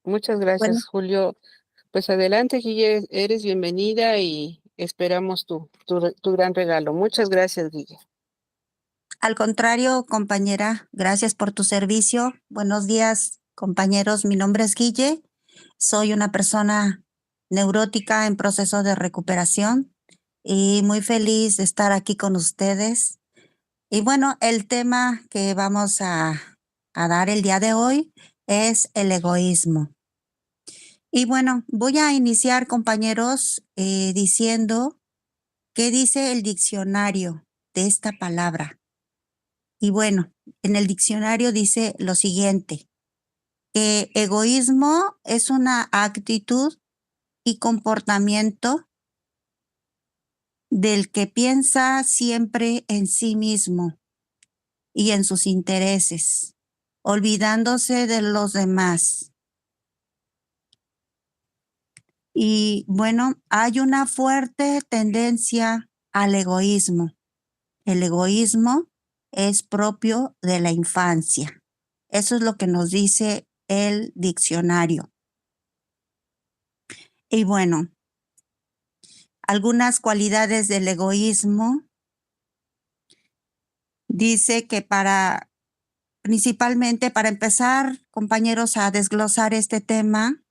Muchas Bueno, gracias, Julio. Pues adelante, Guille, eres bienvenida y esperamos tu gran regalo. Muchas gracias, Guille. al contrario, compañera, gracias por tu servicio. Buenos días, compañeros. Mi nombre es Guille. Soy una persona neurótica en proceso de recuperación y muy feliz de estar aquí con ustedes. Y bueno, el tema que vamos a dar el día de hoy es el egoísmo. Y bueno, voy a iniciar, compañeros, diciendo qué dice el diccionario de esta palabra. Y bueno, en el diccionario dice lo siguiente, que egoísmo es una actitud y comportamiento del que piensa siempre en sí mismo y en sus intereses, olvidándose de los demás. Y bueno, hay una fuerte tendencia al egoísmo. El egoísmo es propio de la infancia. Eso es lo que nos dice el diccionario. Y bueno, algunas cualidades del egoísmo dice que principalmente para empezar, compañeros, a desglosar este tema,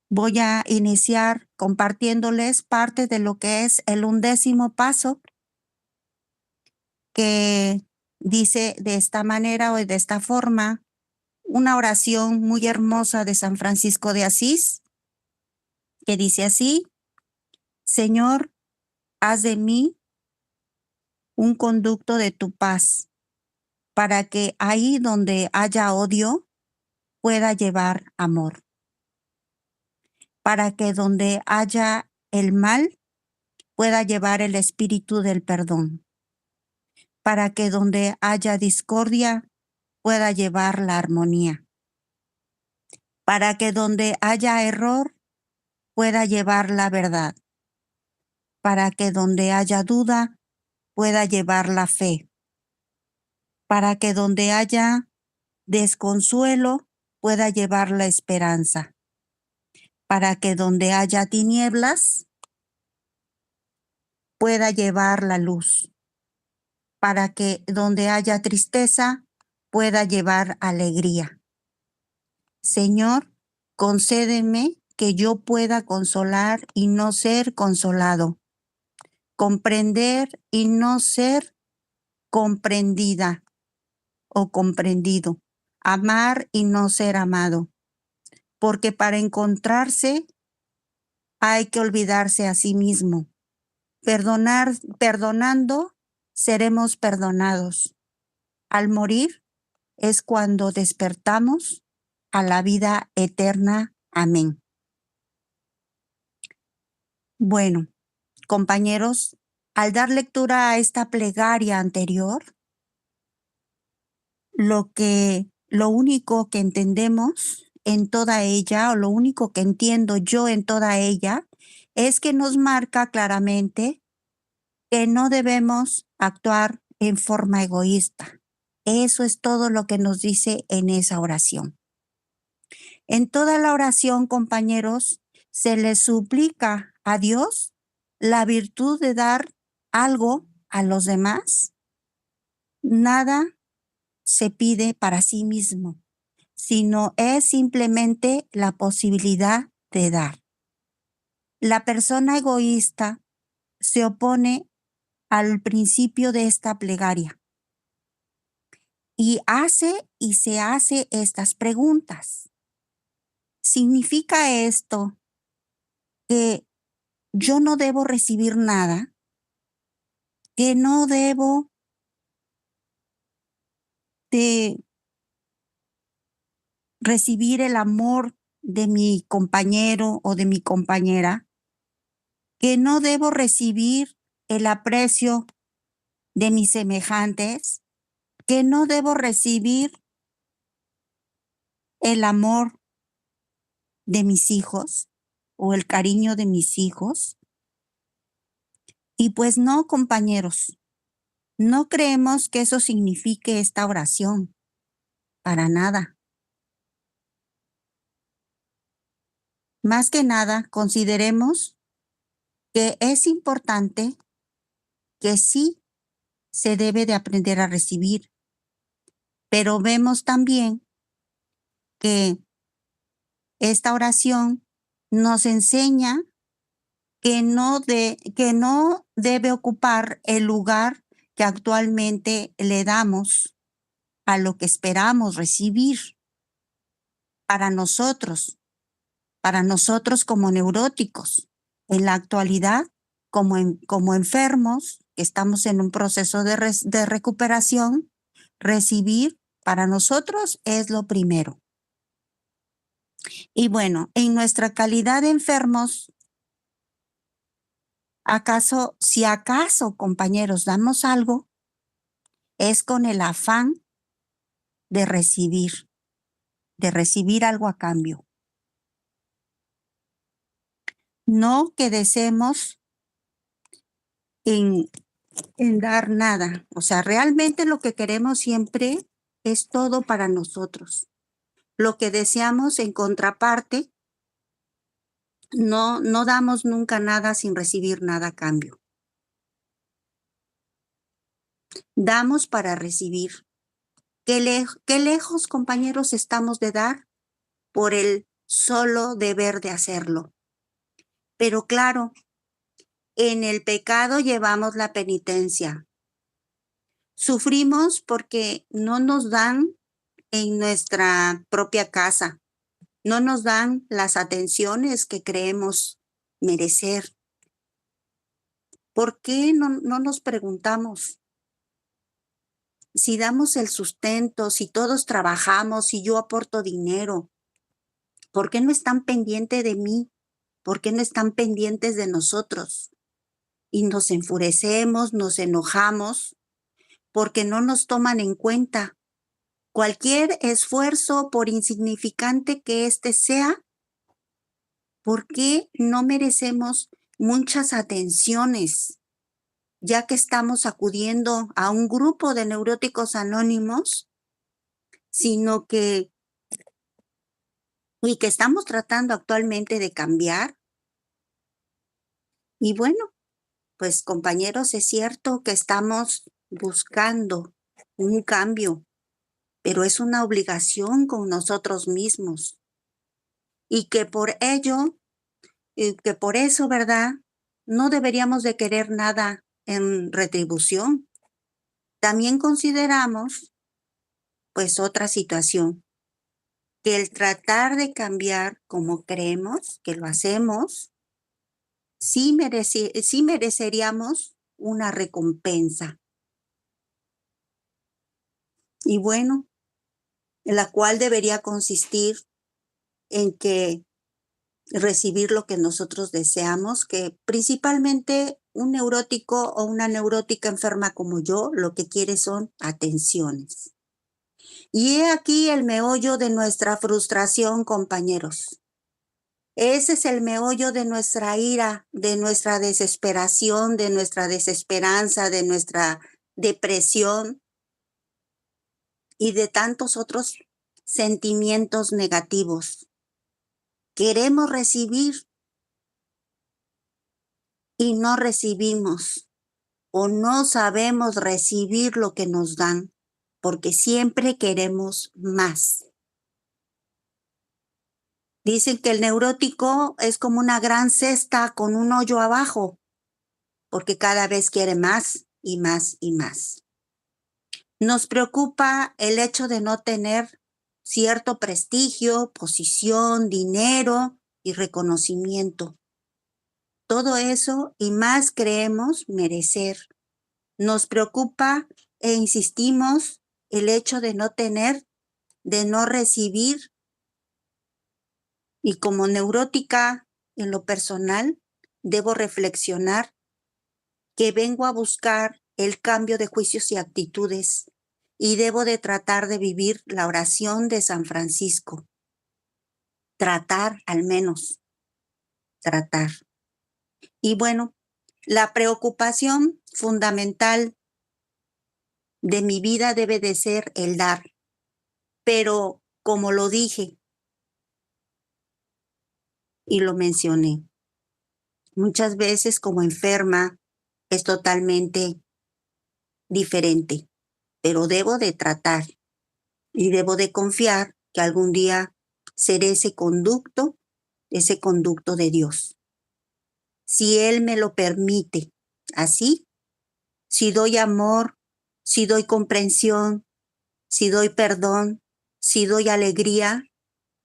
voy a iniciar compartiéndoles parte de lo que es el 11º paso, que dice de esta manera o de esta forma, una oración muy hermosa de San Francisco de Asís, que dice así: Señor, haz de mí un conducto de tu paz, para que ahí donde haya odio pueda llevar amor, para que donde haya el mal pueda llevar el espíritu del perdón, para que donde haya discordia pueda llevar la armonía, para que donde haya error pueda llevar la verdad, para que donde haya duda pueda llevar la fe, para que donde haya desconsuelo pueda llevar la esperanza, para que donde haya tinieblas pueda llevar la luz, para que donde haya tristeza pueda llevar alegría. Señor, concédeme que yo pueda consolar y no ser consolado, comprender y no ser comprendida o comprendido, amar y no ser amado, porque para encontrarse hay que olvidarse a sí mismo. Perdonando, seremos perdonados. Al morir es cuando despertamos a la vida eterna. Amén. Bueno, compañeros, al dar lectura a esta plegaria anterior, lo único que entendemos en toda ella, o lo único que entiendo yo en toda ella, es que nos marca claramente que no debemos actuar en forma egoísta. Eso es todo lo que nos dice en esa oración. En toda la oración, compañeros, se le suplica a Dios la virtud de dar algo a los demás. Nada se pide para sí mismo, sino es simplemente la posibilidad de dar. La persona egoísta se opone al principio de esta plegaria y se hace estas preguntas. ¿Significa esto que yo no debo recibir nada? ¿Que no debo de recibir el amor de mi compañero o de mi compañera? ¿Que no debo recibir el aprecio de mis semejantes? ¿Que no debo recibir el amor de mis hijos o el cariño de mis hijos? Y pues no, compañeros, no creemos que eso signifique esta oración, para nada. más que nada, consideremos que es importante que sí se debe de aprender a recibir, pero vemos también que esta oración nos enseña que no debe ocupar el lugar que actualmente le damos a lo que esperamos recibir para nosotros como neuróticos. En la actualidad, como enfermos, que estamos en un proceso de recuperación, recibir para nosotros es lo primero. Y bueno, en nuestra calidad de enfermos, si acaso, compañeros, damos algo, es con el afán de recibir algo a cambio. No que deseemos en dar nada. O sea, realmente lo que queremos siempre es todo para nosotros. Lo que deseamos en contraparte, no damos nunca nada sin recibir nada a cambio. Damos para recibir. ¿Qué lejos, compañeros, estamos de dar por el solo deber de hacerlo? Pero claro, en el pecado llevamos la penitencia. Sufrimos porque no nos dan en nuestra propia casa, no nos dan las atenciones que creemos merecer. ¿Por qué no nos preguntamos? Si damos el sustento, si todos trabajamos, si yo aporto dinero, ¿por qué no están pendientes de mí? ¿Por qué no están pendientes de nosotros? Y nos enfurecemos, nos enojamos, porque no nos toman en cuenta. Cualquier esfuerzo, por insignificante que éste sea, ¿por qué no merecemos muchas atenciones? Ya que estamos acudiendo a un grupo de neuróticos anónimos, y que estamos tratando actualmente de cambiar. Y bueno, pues compañeros, es cierto que estamos buscando un cambio, pero es una obligación con nosotros mismos. Y que por eso, ¿verdad? No deberíamos de querer nada en retribución. También consideramos, pues, otra situación, que el tratar de cambiar como creemos que lo hacemos, sí mereceríamos una recompensa. Y bueno, la cual debería consistir en que recibir lo que nosotros deseamos, que principalmente un neurótico o una neurótica enferma como yo, lo que quiere son atenciones. Y he aquí el meollo de nuestra frustración, compañeros. Ese es el meollo de nuestra ira, de nuestra desesperación, de nuestra desesperanza, de nuestra depresión y de tantos otros sentimientos negativos. Queremos recibir y no recibimos, o no sabemos recibir lo que nos dan, porque siempre queremos más. Dicen que el neurótico es como una gran cesta con un hoyo abajo, porque cada vez quiere más y más y más. Nos preocupa el hecho de no tener cierto prestigio, posición, dinero y reconocimiento. Todo eso y más creemos merecer. Nos preocupa e insistimos el hecho de no tener, de no recibir. Y como neurótica, en lo personal, debo reflexionar que vengo a buscar el cambio de juicios y actitudes y debo de tratar de vivir la oración de San Francisco. Tratar, al menos, tratar. Y bueno, la preocupación fundamental de mi vida debe de ser el dar. Pero, como lo dije, y lo mencioné. Muchas veces como enferma es totalmente diferente, pero debo de tratar y debo de confiar que algún día seré ese conducto de Dios. Si Él me lo permite, así, si doy amor, si doy comprensión, si doy perdón, si doy alegría,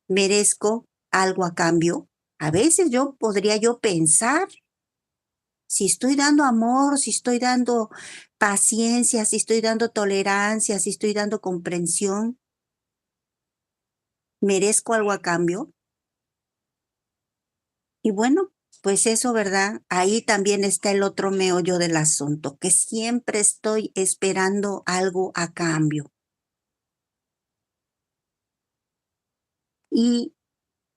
merezco algo a cambio. A veces podría pensar, si estoy dando amor, si estoy dando paciencia, si estoy dando tolerancia, si estoy dando comprensión, ¿merezco algo a cambio? Y bueno, pues eso, ¿verdad? Ahí también está el otro meollo del asunto, que siempre estoy esperando algo a cambio. Y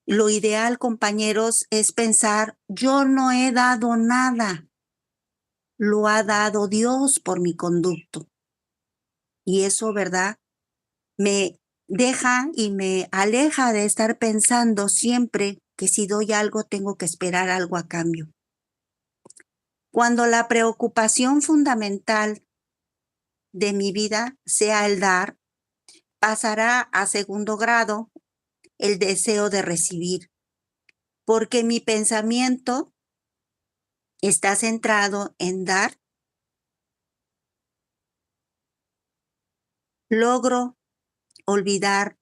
lo ideal, compañeros, es pensar, yo no he dado nada, lo ha dado Dios por mi conducto. Y eso, ¿verdad? Me deja y me aleja de estar pensando siempre que si doy algo tengo que esperar algo a cambio. Cuando la preocupación fundamental de mi vida sea el dar, pasará a segundo grado el deseo de recibir, porque mi pensamiento está centrado en dar. Logro olvidar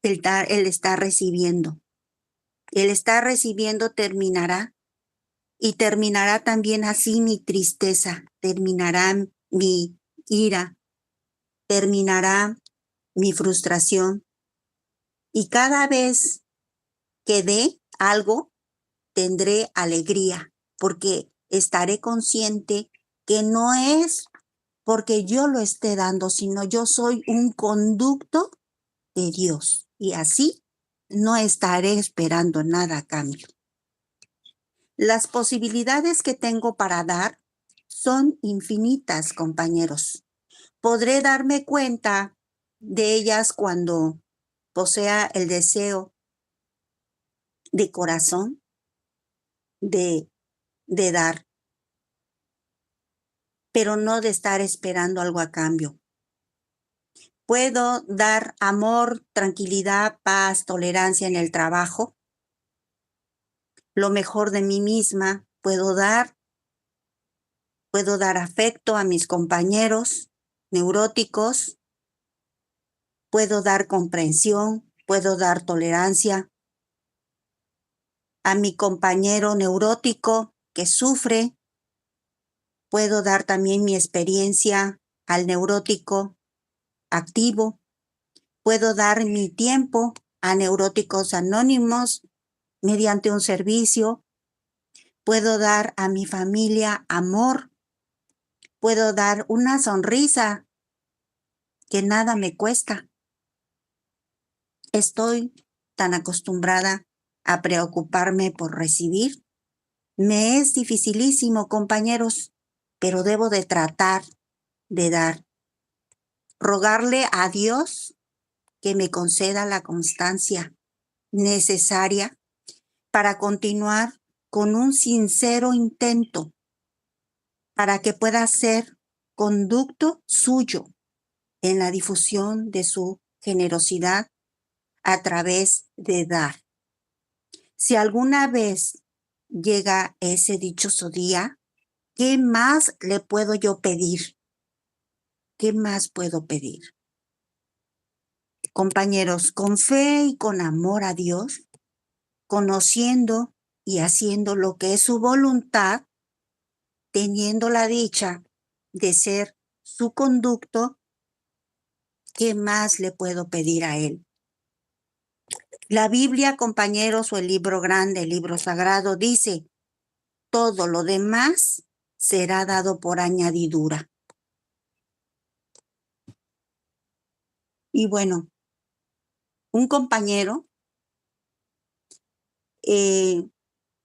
el estar recibiendo. El estar recibiendo terminará y terminará también así mi tristeza, terminará mi ira, terminará mi frustración. Y cada vez que dé algo, tendré alegría, porque estaré consciente que no es porque yo lo esté dando, sino yo soy un conducto de Dios. Y así no estaré esperando nada a cambio. Las posibilidades que tengo para dar son infinitas, compañeros. Podré darme cuenta de ellas cuando posea el deseo de corazón de, de dar, pero no de estar esperando algo a cambio. Puedo dar amor, tranquilidad, paz, tolerancia en el trabajo, lo mejor de mí misma, puedo dar afecto a mis compañeros neuróticos, puedo dar comprensión, puedo dar tolerancia a mi compañero neurótico que sufre, puedo dar también mi experiencia al neurótico activo, puedo dar mi tiempo a neuróticos anónimos mediante un servicio, puedo dar a mi familia amor, puedo dar una sonrisa que nada me cuesta. Estoy tan acostumbrada a preocuparme por recibir. Me es dificilísimo, compañeros, pero debo de tratar de dar. Rogarle a Dios que me conceda la constancia necesaria para continuar con un sincero intento para que pueda ser conducto suyo en la difusión de su generosidad a través de dar. Si alguna vez llega ese dichoso día, ¿qué más le puedo yo pedir? ¿Qué más puedo pedir? Compañeros, con fe y con amor a Dios, conociendo y haciendo lo que es su voluntad, teniendo la dicha de ser su conducto, ¿qué más le puedo pedir a Él? La Biblia, compañeros, o el libro grande, el libro sagrado, dice, todo lo demás será dado por añadidura. Y bueno, un compañero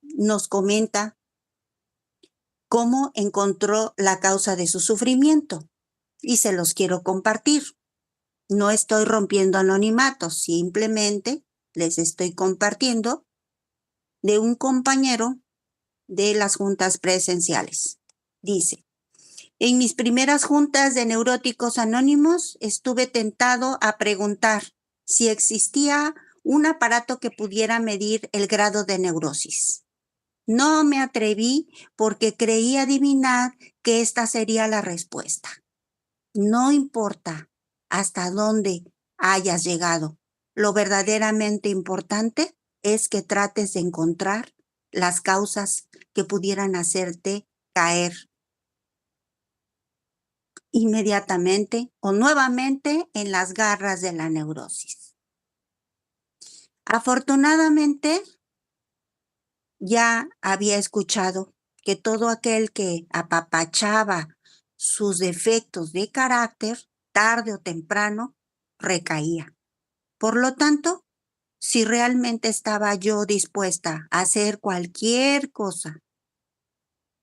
nos comenta cómo encontró la causa de su sufrimiento y se los quiero compartir. No estoy rompiendo anonimatos, simplemente les estoy compartiendo de un compañero de las juntas presenciales. Dice, en mis primeras juntas de Neuróticos Anónimos estuve tentado a preguntar si existía un aparato que pudiera medir el grado de neurosis. No me atreví porque creí adivinar que esta sería la respuesta. No importa hasta dónde hayas llegado. Lo verdaderamente importante es que trates de encontrar las causas que pudieran hacerte caer inmediatamente o nuevamente en las garras de la neurosis. Afortunadamente, ya había escuchado que todo aquel que apapachaba sus defectos de carácter, tarde o temprano, recaía. Por lo tanto, si realmente estaba yo dispuesta a hacer cualquier cosa,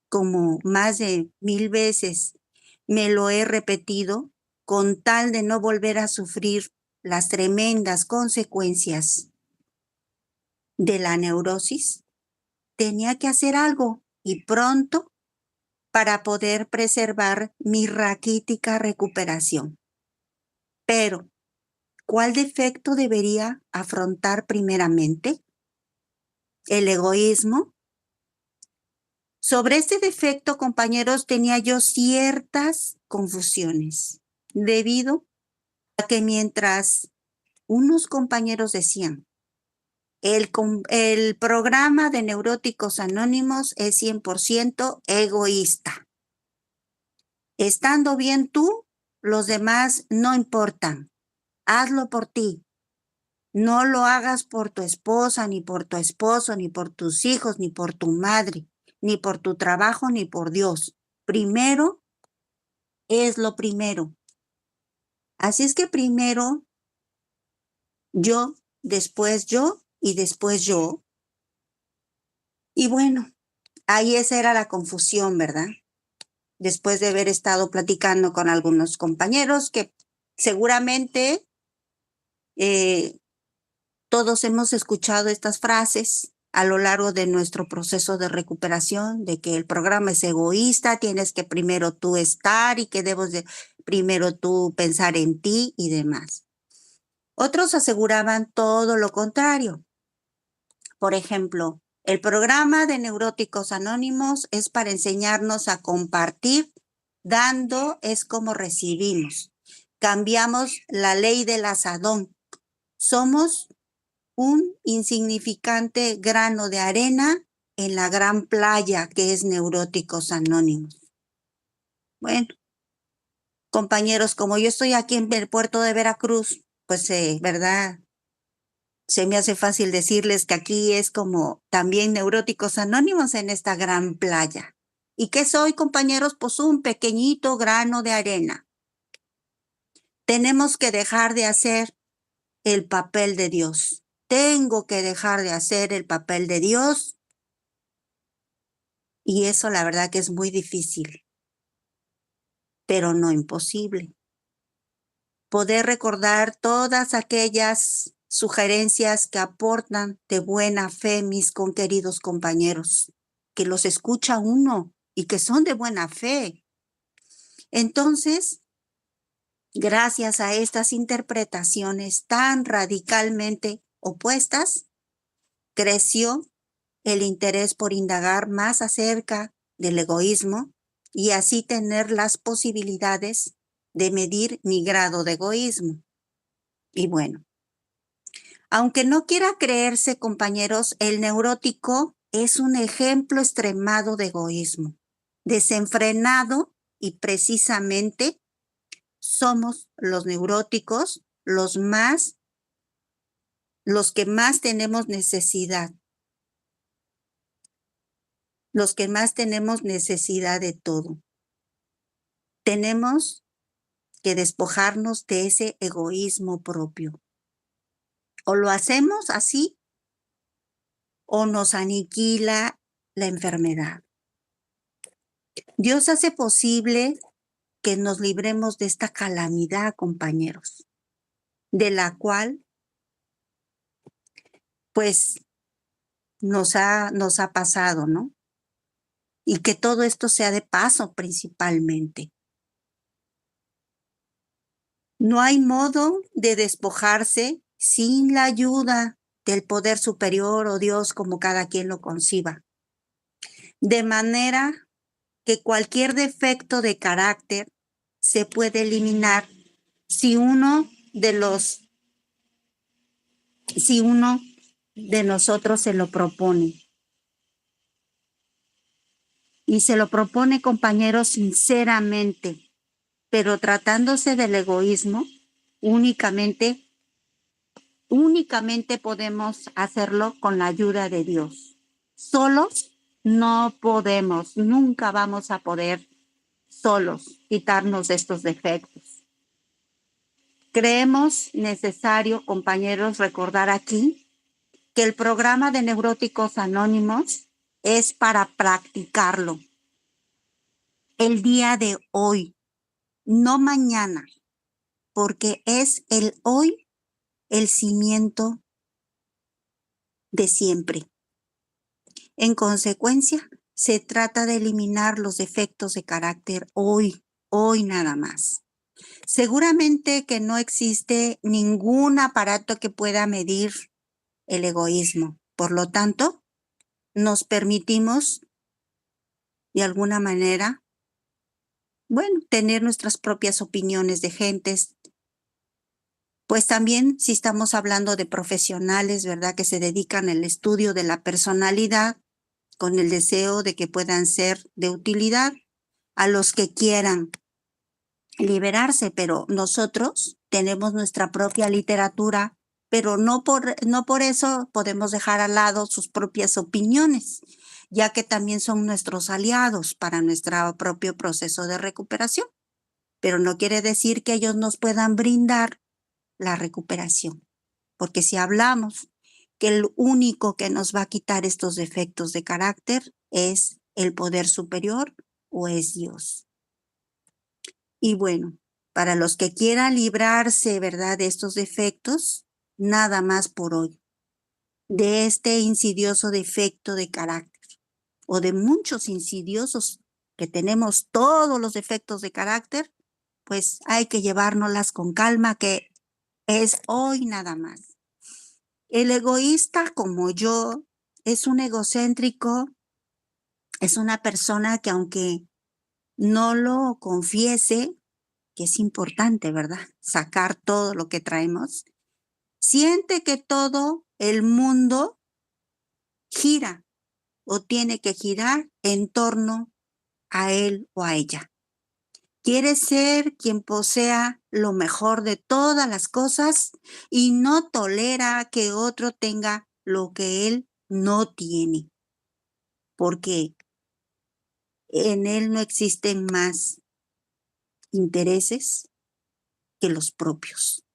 como más de 1000 veces me lo he repetido, con tal de no volver a sufrir las tremendas consecuencias de la neurosis, tenía que hacer algo y pronto para poder preservar mi raquítica recuperación. Pero, ¿cuál defecto debería afrontar primeramente? ¿El egoísmo? Sobre este defecto, compañeros, tenía yo ciertas confusiones, debido a que mientras unos compañeros decían, el programa de Neuróticos Anónimos es 100% egoísta. Estando bien tú, los demás no importan. Hazlo por ti. No lo hagas por tu esposa, ni por tu esposo, ni por tus hijos, ni por tu madre, ni por tu trabajo, ni por Dios. Primero es lo primero. Así es que primero yo y después yo. Y bueno, ahí esa era la confusión, ¿verdad? Después de haber estado platicando con algunos compañeros que seguramente todos hemos escuchado estas frases a lo largo de nuestro proceso de recuperación, de que el programa es egoísta, tienes que primero tú estar y que debes de primero tú pensar en ti y demás. Otros aseguraban todo lo contrario. Por ejemplo, el programa de Neuróticos Anónimos es para enseñarnos a compartir, dando es como recibimos. Cambiamos la ley del asadón. Somos un insignificante grano de arena en la gran playa que es Neuróticos Anónimos. Bueno, compañeros, como yo estoy aquí en el puerto de Veracruz, pues, ¿verdad? Se me hace fácil decirles que aquí es como también Neuróticos Anónimos en esta gran playa. ¿Y qué soy, compañeros? Pues un pequeñito grano de arena. Tenemos que dejar de hacer el papel de Dios. Tengo que dejar de hacer el papel de Dios. Y eso la verdad que es muy difícil, pero no imposible. Poder recordar todas aquellas sugerencias que aportan de buena fe mis queridos compañeros, que los escucha uno y que son de buena fe. Entonces, gracias a estas interpretaciones tan radicalmente opuestas, creció el interés por indagar más acerca del egoísmo y así tener las posibilidades de medir mi grado de egoísmo. Y bueno, aunque no quiera creerse, compañeros, el neurótico es un ejemplo extremado de egoísmo, desenfrenado, y precisamente somos los neuróticos los que más tenemos necesidad, los que más tenemos necesidad de todo. Tenemos que despojarnos de ese egoísmo propio. O lo hacemos así o nos aniquila la enfermedad. Dios hace posible que nos libremos de esta calamidad, compañeros, de la cual, pues, nos ha pasado, ¿no? Y que todo esto sea de paso principalmente. No hay modo de despojarse sin la ayuda del poder superior o Dios, como cada quien lo conciba. De manera que cualquier defecto de carácter se puede eliminar si uno de nosotros se lo propone. Y se lo propone, compañeros, sinceramente, pero tratándose del egoísmo, únicamente podemos hacerlo con la ayuda de Dios. Solos no podemos, nunca vamos a poder solos quitarnos estos defectos. Creemos necesario, compañeros, recordar aquí que el programa de Neuróticos Anónimos es para practicarlo el día de hoy, no mañana, porque es el hoy el cimiento de siempre. En consecuencia, se trata de eliminar los defectos de carácter hoy nada más. Seguramente que no existe ningún aparato que pueda medir el egoísmo. Por lo tanto, nos permitimos, de alguna manera, tener nuestras propias opiniones de gentes. Pues también si estamos hablando de profesionales, ¿verdad? Que se dedican al estudio de la personalidad con el deseo de que puedan ser de utilidad a los que quieran liberarse, pero nosotros tenemos nuestra propia literatura, pero no por eso podemos dejar al lado sus propias opiniones, ya que también son nuestros aliados para nuestro propio proceso de recuperación. Pero no quiere decir que ellos nos puedan brindar la recuperación, porque si hablamos que el único que nos va a quitar estos defectos de carácter es el poder superior o es Dios. Y bueno, para los que quieran librarse, ¿verdad?, de estos defectos, nada más por hoy, de este insidioso defecto de carácter o de muchos insidiosos que tenemos todos los defectos de carácter, pues hay que llevárnoslas con calma, que es hoy nada más. El egoísta como yo es un egocéntrico, es una persona que aunque no lo confiese, que es importante, ¿verdad? Sacar todo lo que traemos, siente que todo el mundo gira o tiene que girar en torno a él o a ella. Quiere ser quien posea lo mejor de todas las cosas y no tolera que otro tenga lo que él no tiene, porque en él no existen más intereses que los propios.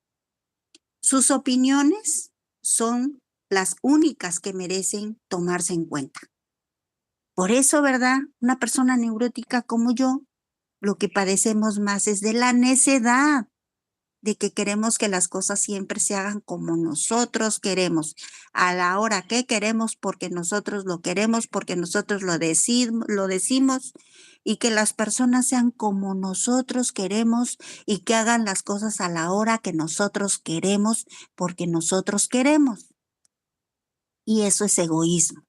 Sus opiniones son las únicas que merecen tomarse en cuenta. Por eso, ¿verdad? Una persona neurótica como yo, lo que padecemos más es de la necedad, de que queremos que las cosas siempre se hagan como nosotros queremos, a la hora que queremos, porque nosotros lo queremos, porque nosotros lo decimos, y que las personas sean como nosotros queremos y que hagan las cosas a la hora que nosotros queremos, porque nosotros queremos. Y eso es egoísmo.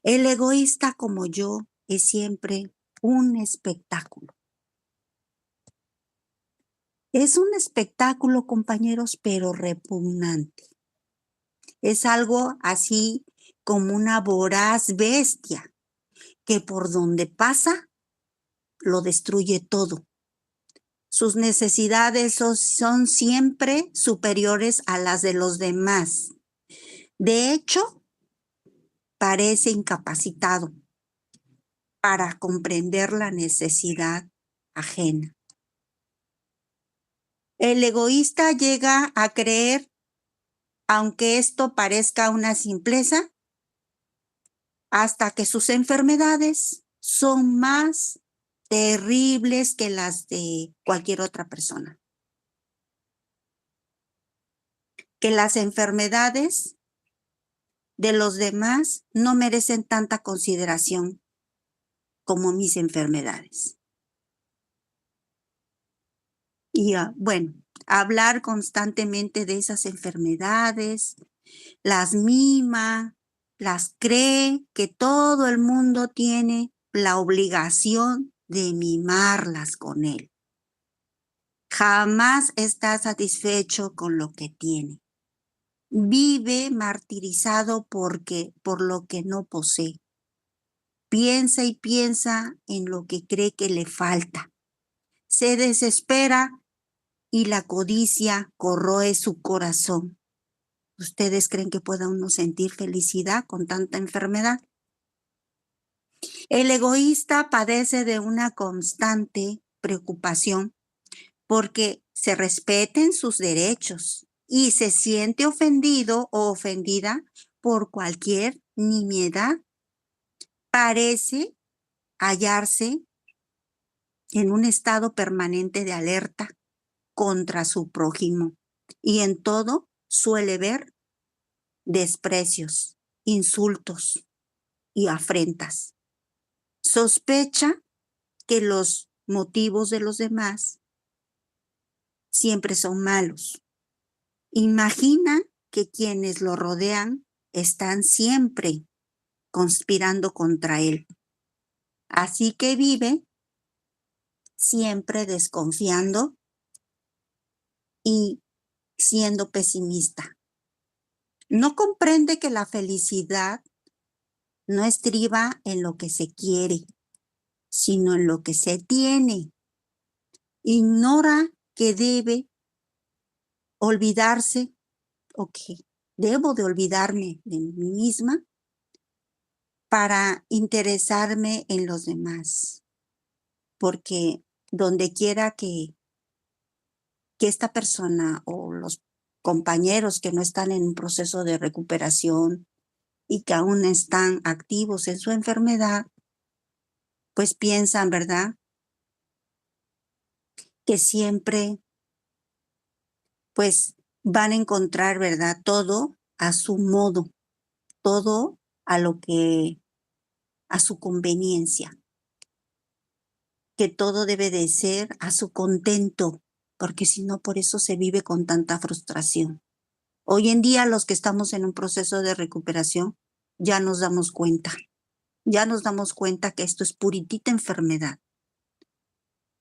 El egoísta como yo es siempre un espectáculo. Es un espectáculo, compañeros, pero repugnante. Es algo así como una voraz bestia que por donde pasa lo destruye todo. Sus necesidades son siempre superiores a las de los demás. De hecho, parece incapacitado para comprender la necesidad ajena. El egoísta llega a creer, aunque esto parezca una simpleza, hasta que sus enfermedades son más terribles que las de cualquier otra persona. Que las enfermedades de los demás no merecen tanta consideración como mis enfermedades. Y bueno, hablar constantemente de esas enfermedades, las mima, las cree que todo el mundo tiene la obligación de mimarlas con él. Jamás está satisfecho con lo que tiene. Vive martirizado por lo que no posee. Piensa y piensa en lo que cree que le falta. Se desespera y la codicia corroe su corazón. ¿Ustedes creen que pueda uno sentir felicidad con tanta enfermedad? El egoísta padece de una constante preocupación porque se respeten sus derechos y se siente ofendido o ofendida por cualquier nimiedad. Parece hallarse en un estado permanente de alerta contra su prójimo y en todo suele ver desprecios, insultos y afrentas. Sospecha que los motivos de los demás siempre son malos. Imagina que quienes lo rodean están siempre conspirando contra él. Así que vive siempre desconfiando y siendo pesimista. No comprende que la felicidad no estriba en lo que se quiere, sino en lo que se tiene. Ignora que debe olvidarse o que debo de olvidarme de mí misma para interesarme en los demás. Porque donde quiera que esta persona o los compañeros que no están en un proceso de recuperación y que aún están activos en su enfermedad, pues piensan, ¿verdad? Que siempre, pues, van a encontrar, ¿verdad? Todo a su modo, todo a su conveniencia, que todo debe de ser a su contento, porque si no, por eso se vive con tanta frustración. Hoy en día, los que estamos en un proceso de recuperación, ya nos damos cuenta que esto es puritita enfermedad.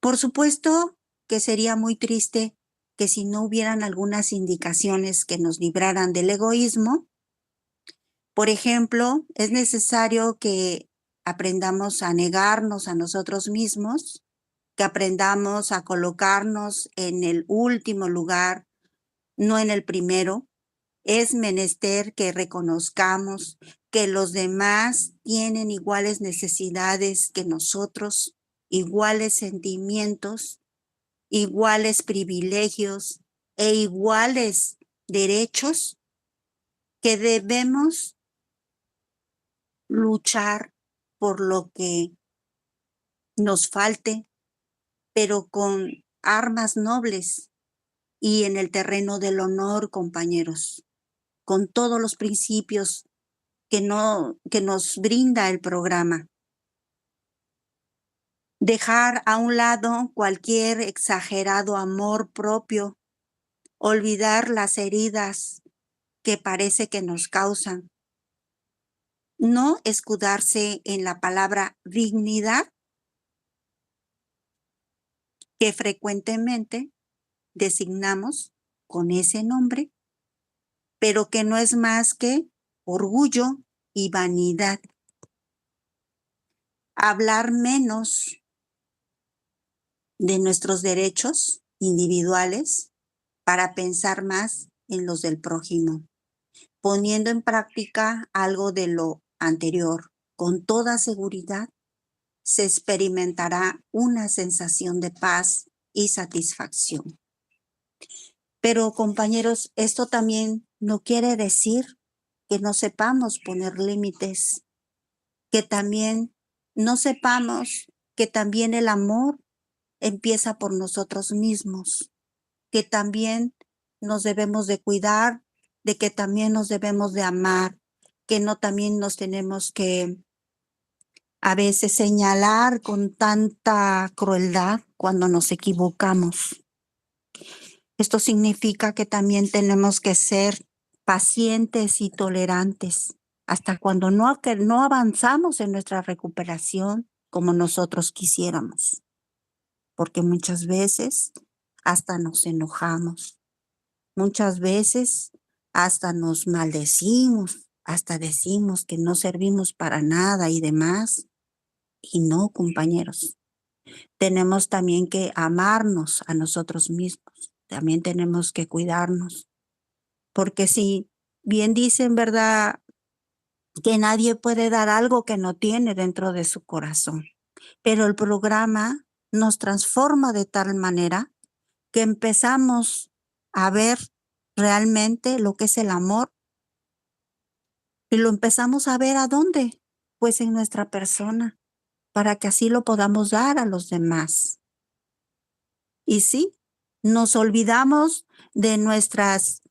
Por supuesto que sería muy triste que si no hubieran algunas indicaciones que nos libraran del egoísmo. Por ejemplo, es necesario que aprendamos a negarnos a nosotros mismos, que aprendamos a colocarnos en el último lugar, no en el primero. Es menester que reconozcamos que los demás tienen iguales necesidades que nosotros, iguales sentimientos, iguales privilegios e iguales derechos, que debemos luchar por lo que nos falte, pero con armas nobles y en el terreno del honor, compañeros, con todos los principios que nos brinda el programa. Dejar a un lado cualquier exagerado amor propio, olvidar las heridas que parece que nos causan. No escudarse en la palabra dignidad, que frecuentemente designamos con ese nombre, pero que no es más que orgullo y vanidad. Hablar menos de nuestros derechos individuales para pensar más en los del prójimo, poniendo en práctica algo de lo anterior. Con toda seguridad se experimentará una sensación de paz y satisfacción. Pero, compañeros, esto también no quiere decir que no sepamos poner límites, que también no sepamos que también el amor empieza por nosotros mismos, que también nos debemos de cuidar, de que también nos debemos de amar, que no también nos tenemos que a veces señalar con tanta crueldad cuando nos equivocamos. Esto significa que también tenemos que ser pacientes y tolerantes hasta cuando no avanzamos en nuestra recuperación como nosotros quisiéramos, porque muchas veces hasta nos enojamos, muchas veces hasta nos maldecimos, hasta decimos que no servimos para nada y demás. Y no, compañeros, tenemos también que amarnos a nosotros mismos, también tenemos que cuidarnos, porque si bien dicen, ¿verdad?, que nadie puede dar algo que no tiene dentro de su corazón, pero el programa nos transforma de tal manera que empezamos a ver realmente lo que es el amor y lo empezamos a ver ¿a dónde? Pues en nuestra persona, para que así lo podamos dar a los demás. Y sí, nos olvidamos de nuestras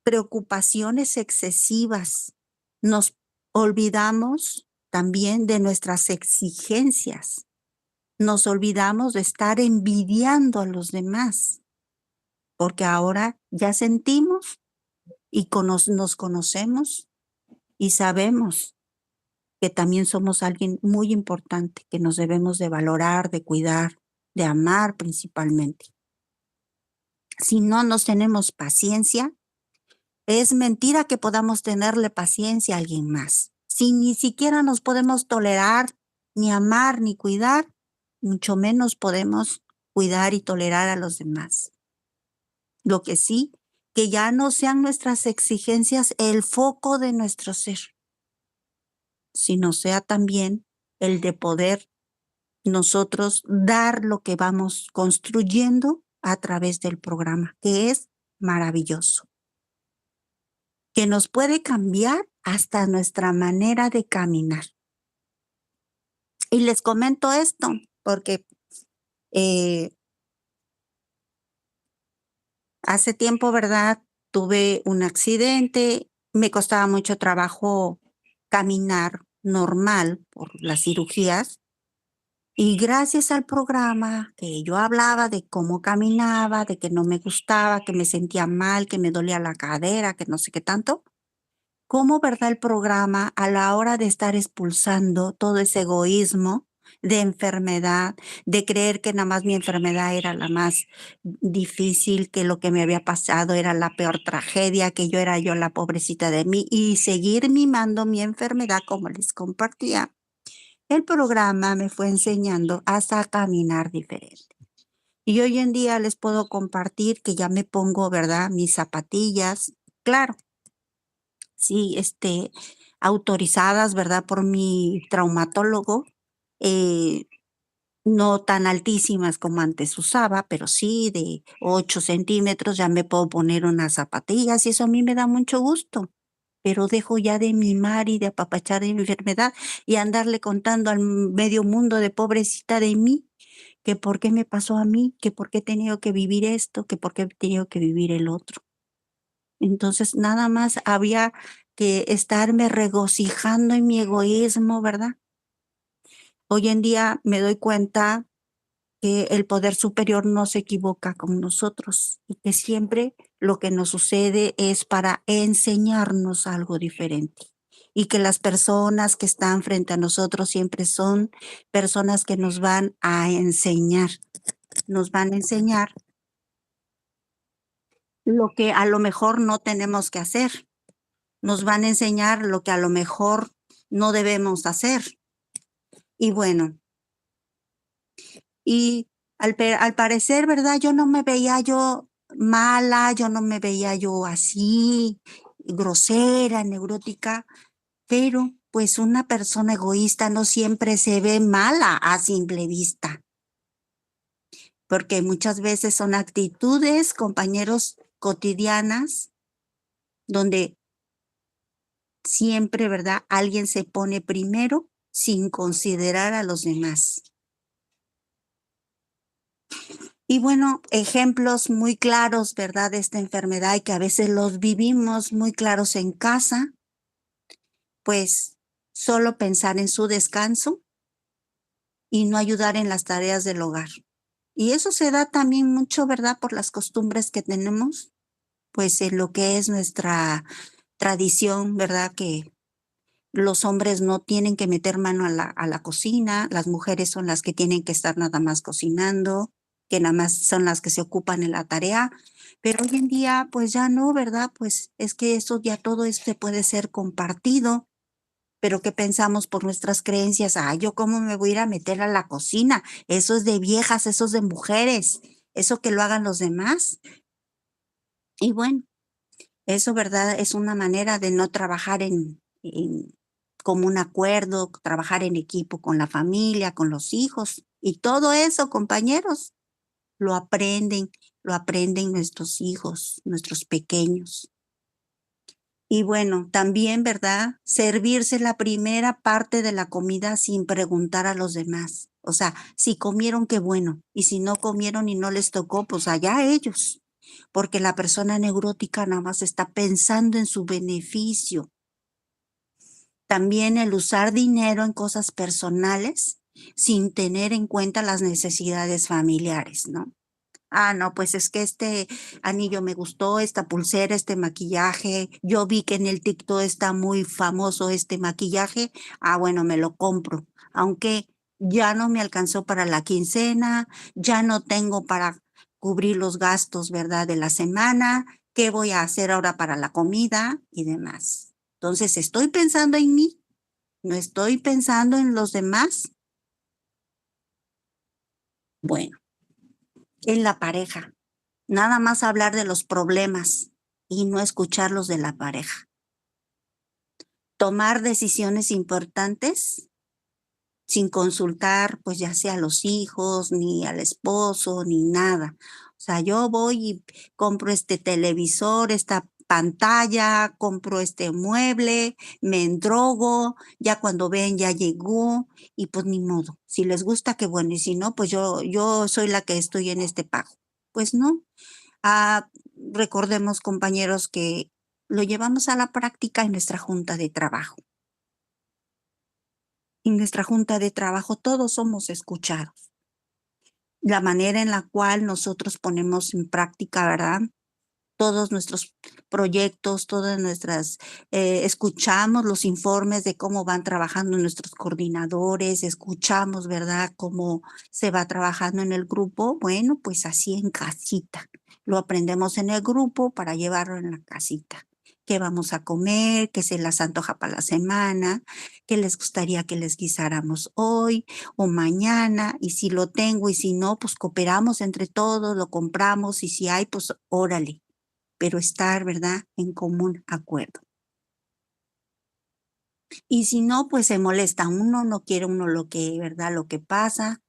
preocupaciones excesivas, nos olvidamos también de nuestras exigencias, nos olvidamos de estar envidiando a los demás, porque ahora ya sentimos y nos conocemos y sabemos que también somos alguien muy importante, que nos debemos de valorar, de cuidar, de amar principalmente. Si no nos tenemos paciencia, es mentira que podamos tenerle paciencia a alguien más. Si ni siquiera nos podemos tolerar, ni amar, ni cuidar, mucho menos podemos cuidar y tolerar a los demás. Lo que sí, que ya no sean nuestras exigencias el foco de nuestro ser, sino sea también el de poder nosotros dar lo que vamos construyendo a través del programa, que es maravilloso, que nos puede cambiar hasta nuestra manera de caminar. Y les comento esto porque hace tiempo, ¿verdad?, tuve un accidente, me costaba mucho trabajo caminar normal por las cirugías. Y gracias al programa que yo hablaba de cómo caminaba, de que no me gustaba, que me sentía mal, que me dolía la cadera, que no sé qué tanto, cómo, verdad, el programa a la hora de estar expulsando todo ese egoísmo de enfermedad, de creer que nada más mi enfermedad era la más difícil, que lo que me había pasado era la peor tragedia, que yo era yo la pobrecita de mí y seguir mimando mi enfermedad como les compartía. El programa me fue enseñando hasta caminar diferente. Y hoy en día les puedo compartir que ya me pongo, ¿verdad?, mis zapatillas, claro, sí, autorizadas, ¿verdad?, por mi traumatólogo, eh, no tan altísimas como antes usaba, pero sí de 8 centímetros ya me puedo poner unas zapatillas y eso a mí me da mucho gusto. Pero dejo ya de mimar y de apapachar de mi enfermedad y andarle contando al medio mundo de pobrecita de mí, que por qué me pasó a mí, que por qué he tenido que vivir esto, que por qué he tenido que vivir el otro. Entonces, nada más había que estarme regocijando en mi egoísmo, ¿verdad? Hoy en día me doy cuenta que el poder superior no se equivoca con nosotros y que siempre lo que nos sucede es para enseñarnos algo diferente y que las personas que están frente a nosotros siempre son personas que nos van a enseñar lo que a lo mejor no tenemos que hacer, nos van a enseñar lo que a lo mejor no debemos hacer. Y bueno, y al parecer, ¿verdad?, yo no me veía yo mala, yo no me veía yo así, grosera, neurótica, pero pues una persona egoísta no siempre se ve mala a simple vista, porque muchas veces son actitudes, compañeros, cotidianas, donde siempre, ¿verdad?, alguien se pone primero sin considerar a los demás. Y bueno, ejemplos muy claros, ¿verdad?, de esta enfermedad y que a veces los vivimos muy claros en casa, pues solo pensar en su descanso y no ayudar en las tareas del hogar. Y eso se da también mucho, ¿verdad? Por las costumbres que tenemos, pues en lo que es nuestra tradición, ¿verdad? Que los hombres no tienen que meter mano a la cocina, las mujeres son las que tienen que estar nada más cocinando, que nada más son las que se ocupan en la tarea. Pero hoy en día, pues ya no, ¿verdad? Pues es que eso ya todo este puede ser compartido. Pero ¿qué pensamos por nuestras creencias? Ah, yo cómo me voy a ir a meter a la cocina. Eso es de viejas, eso es de mujeres. Eso que lo hagan los demás. Y bueno, eso, ¿verdad? Es una manera de no trabajar en común acuerdo, trabajar en equipo con la familia, con los hijos. Y todo eso, compañeros, lo aprenden, lo aprenden nuestros hijos, nuestros pequeños. Y bueno, también, ¿verdad? Servirse la primera parte de la comida sin preguntar a los demás. O sea, si comieron, qué bueno. Y si no comieron y no les tocó, pues allá ellos. Porque la persona neurótica nada más está pensando en su beneficio. También el usar dinero en cosas personales sin tener en cuenta las necesidades familiares, ¿no? Ah, no, pues es que este anillo me gustó, esta pulsera, este maquillaje. Yo vi que en el TikTok está muy famoso este maquillaje. Ah, bueno, me lo compro. Aunque ya no me alcanzó para la quincena, ya no tengo para cubrir los gastos, ¿verdad? De la semana. ¿Qué voy a hacer ahora para la comida y demás? Entonces, estoy pensando en mí, no estoy pensando en los demás. Bueno, en la pareja. Nada más hablar de los problemas y no escuchar los de la pareja. Tomar decisiones importantes sin consultar, pues ya sea a los hijos, ni al esposo, ni nada. O sea, yo voy y compro este televisor, esta pantalla, compro este mueble, me endrogo, ya cuando ven ya llegó y pues ni modo. Si les gusta, qué bueno, y si no, pues yo soy la que estoy en este pago. Pues no. Ah, recordemos, compañeros, que lo llevamos a la práctica en nuestra junta de trabajo. En nuestra junta de trabajo todos somos escuchados. La manera en la cual nosotros ponemos en práctica, ¿verdad? Todos nuestros proyectos, todas nuestras, escuchamos los informes de cómo van trabajando nuestros coordinadores, escuchamos, ¿verdad?, cómo se va trabajando en el grupo. Bueno, pues así en casita. Lo aprendemos en el grupo para llevarlo en la casita. ¿Qué vamos a comer? ¿Qué se las antoja para la semana? ¿Qué les gustaría que les guisáramos hoy o mañana? Y si lo tengo y si no, pues cooperamos entre todos, lo compramos y si hay, pues órale, pero estar, ¿verdad?, en común acuerdo. Y si no, pues se molesta uno, no quiere uno lo que, ¿verdad?, lo que pasa,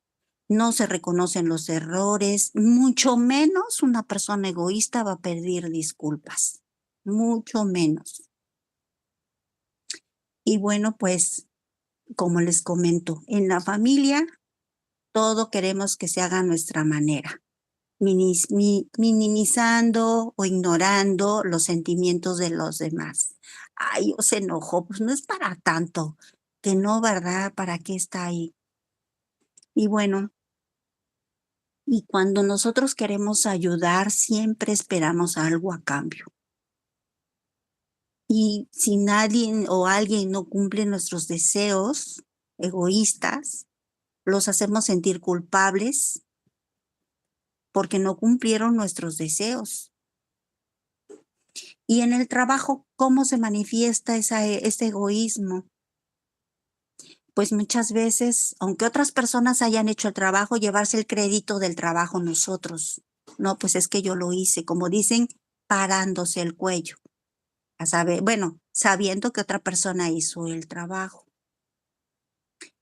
no se reconocen los errores, mucho menos una persona egoísta va a pedir disculpas, mucho menos. Y bueno, pues, como les comento, en la familia todo queremos que se haga a nuestra manera. Minimizando o ignorando los sentimientos de los demás. Ay, o se enojó, pues no es para tanto, que no, ¿verdad? ¿Para qué está ahí? Y bueno, y cuando nosotros queremos ayudar, siempre esperamos algo a cambio. Y si nadie o alguien no cumple nuestros deseos egoístas, los hacemos sentir culpables porque no cumplieron nuestros deseos. Y en el trabajo, ¿cómo se manifiesta este egoísmo? Pues muchas veces, aunque otras personas hayan hecho el trabajo, llevarse el crédito del trabajo nosotros. No, pues es que yo lo hice, como dicen, parándose el cuello. Bueno, sabiendo que otra persona hizo el trabajo.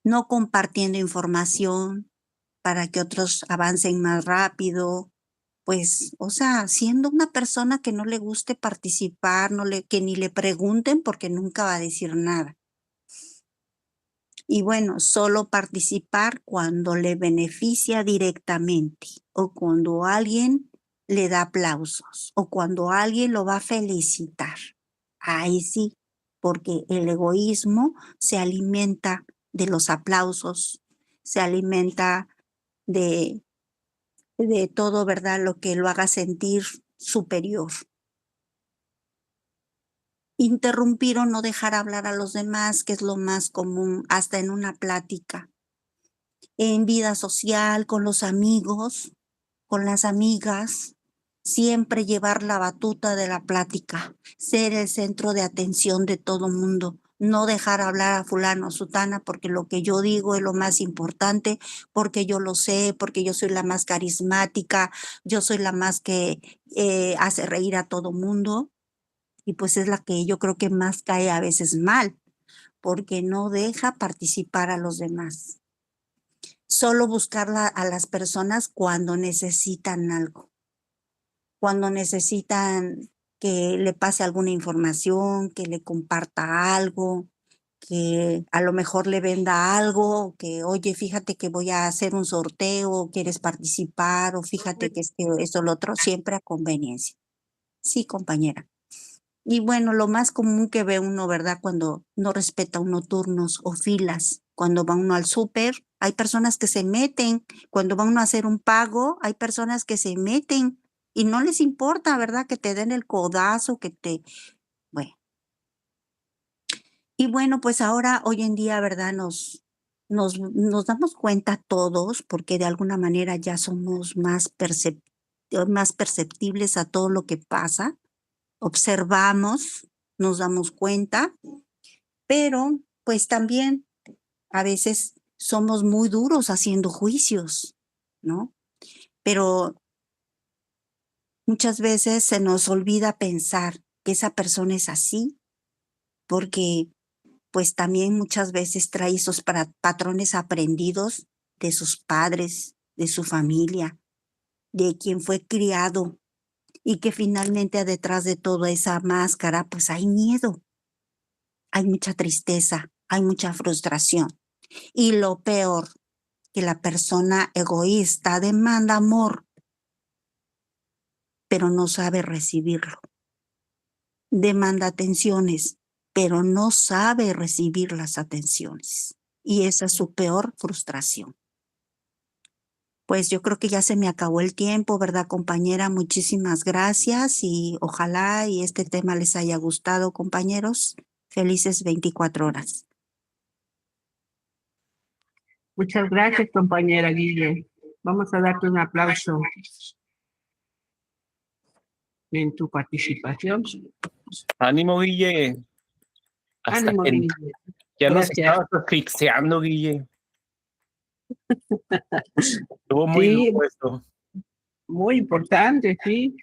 No compartiendo información para que otros avancen más rápido. Pues, o sea, siendo una persona que no le guste participar, que ni le pregunten porque nunca va a decir nada. Y bueno, solo participar cuando le beneficia directamente o cuando alguien le da aplausos o cuando alguien lo va a felicitar. Ahí sí. porque el egoísmo se alimenta de los aplausos, se alimenta de, de todo, ¿verdad? Lo que lo haga sentir superior. Interrumpir o no dejar hablar a los demás, que es lo más común, hasta en una plática. En vida social, con los amigos, con las amigas, siempre llevar la batuta de la plática, ser el centro de atención de todo mundo, no dejar hablar a fulano o sutana porque lo que yo digo es lo más importante, porque yo lo sé, porque yo soy la más carismática, yo soy la más que hace reír a todo mundo y pues es la que yo creo que más cae a veces mal, porque no deja participar a los demás. Solo buscarla a las personas cuando necesitan algo, cuando necesitan que le pase alguna información, que le comparta algo, que a lo mejor le venda algo, que oye, fíjate que voy a hacer un sorteo, ¿quieres participar? O fíjate que esto, lo otro, siempre a conveniencia. Sí, compañera. Y bueno, lo más común que ve uno, ¿verdad? Cuando no respeta uno turnos o filas, cuando va uno al súper, hay personas que se meten, cuando va uno a hacer un pago, hay personas que se meten y no les importa, ¿verdad? Que te den el codazo, que te... Bueno, y bueno, pues ahora, hoy en día, ¿verdad? Nos damos cuenta todos, porque de alguna manera ya somos más perceptibles a todo lo que pasa, observamos, nos damos cuenta, pero pues también a veces somos muy duros haciendo juicios, ¿no? Pero muchas veces se nos olvida pensar que esa persona es así, porque pues también muchas veces trae esos patrones aprendidos de sus padres, de su familia, de quien fue criado y que finalmente detrás de toda esa máscara pues hay miedo, hay mucha tristeza, hay mucha frustración. Y lo peor, que la persona egoísta demanda amor, pero no sabe recibirlo. Demanda atenciones, pero no sabe recibir las atenciones. Y esa es su peor frustración. Pues yo creo que ya se me acabó el tiempo, ¿verdad, compañera? Muchísimas gracias y ojalá y este tema les haya gustado, compañeros. Felices 24 horas. Muchas gracias, compañera Guille. Vamos a darte un aplauso en tu participación. Ánimo, Guille. Hasta Ánimo, que Guille. ya nos Gracias. estabas asfixiando, Guille. Estuvo muy Sí, duro esto. muy importante, sí.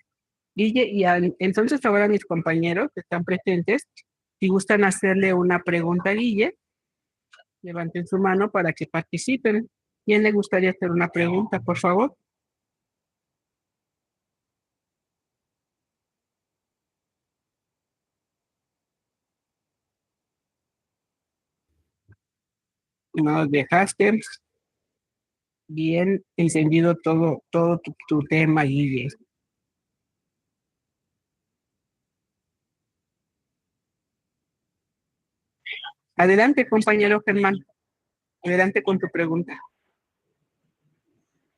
Guille, y entonces ahora mis compañeros que están presentes, si gustan hacerle una pregunta a Guille, levanten su mano para que participen. ¿Quién le gustaría hacer una pregunta, por favor? Nos dejaste bien encendido todo tu tema, Guille. Adelante, compañero Germán. Adelante con tu pregunta.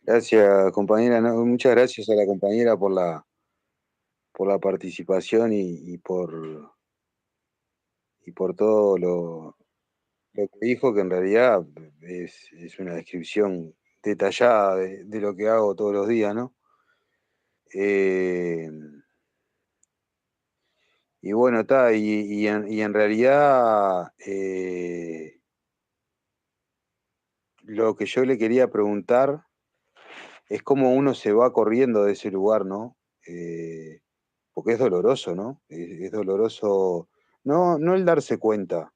Gracias, compañera. No, muchas gracias a la compañera por la participación y por todo lo que dijo, que en realidad es una descripción detallada de lo que hago todos los días, ¿no? Eh, y bueno, está, y en realidad lo que yo le quería preguntar es cómo uno se va corriendo de ese lugar, ¿no? Porque es doloroso, ¿no? Es doloroso, no el darse cuenta,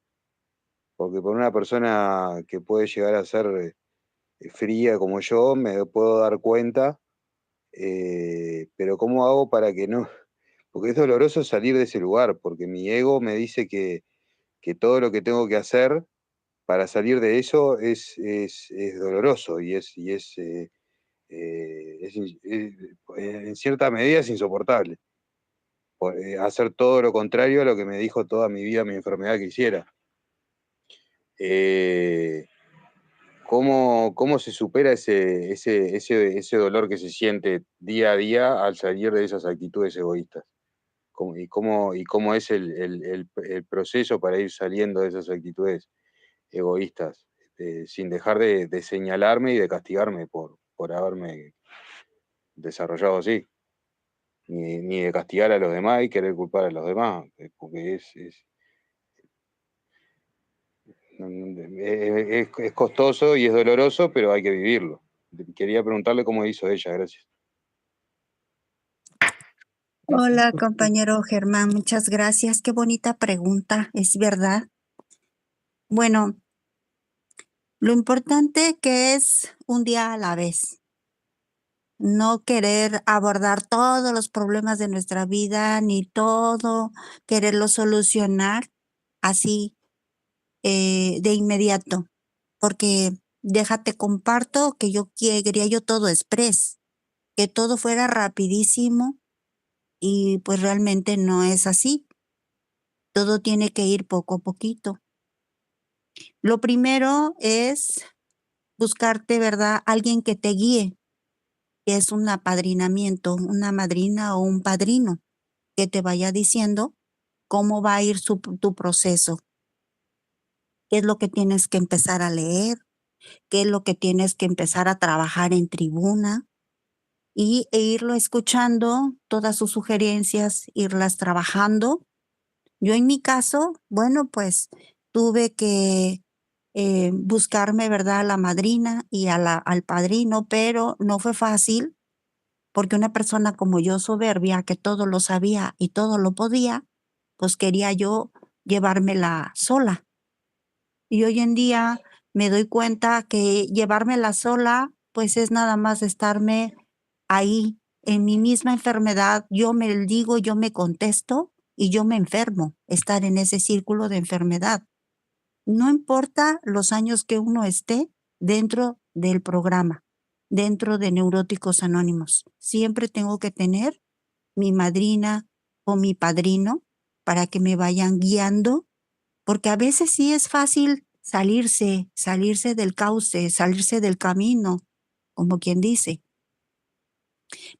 porque por una persona que puede llegar a ser fría como yo, me puedo dar cuenta, pero ¿cómo hago para que no? Porque es doloroso salir de ese lugar, porque mi ego me dice que todo lo que tengo que hacer para salir de eso es doloroso en cierta medida es insoportable. hacer todo lo contrario a lo que me dijo toda mi vida, mi enfermedad que hiciera. ¿Cómo se supera ese dolor que se siente día a día al salir de esas actitudes egoístas? ¿Cómo es el proceso para ir saliendo de esas actitudes egoístas, sin dejar de señalarme y de castigarme por haberme desarrollado así? Ni de castigar a los demás y querer culpar a los demás, porque es costoso y es doloroso, pero hay que vivirlo. Quería preguntarle cómo hizo ella, gracias. Hola, compañero Germán, muchas gracias. Qué bonita pregunta, es verdad. Bueno, lo importante que es un día a la vez. No querer abordar todos los problemas de nuestra vida, ni todo quererlo solucionar así de inmediato. Porque déjate comparto que yo quería yo todo express, que todo fuera rapidísimo y pues realmente no es así. Todo tiene que ir poco a poquito. Lo primero es buscarte, ¿verdad? Alguien que te guíe, que es un apadrinamiento, una madrina o un padrino, que te vaya diciendo cómo va a ir tu proceso, qué es lo que tienes que empezar a leer, qué es lo que tienes que empezar a trabajar en tribuna e irlo escuchando, todas sus sugerencias, irlas trabajando. Yo en mi caso, bueno, pues tuve que buscarme, ¿verdad?, a la madrina y al padrino, pero no fue fácil porque una persona como yo, soberbia, que todo lo sabía y todo lo podía, pues quería yo llevármela sola. Y hoy en día me doy cuenta que llevármela sola, pues es nada más estarme ahí en mi misma enfermedad. Yo me digo, yo me contesto y yo me enfermo, estar en ese círculo de enfermedad. No importa los años que uno esté dentro del programa, dentro de Neuróticos Anónimos. Siempre tengo que tener mi madrina o mi padrino para que me vayan guiando, porque a veces sí es fácil salirse del cauce, salirse del camino, como quien dice.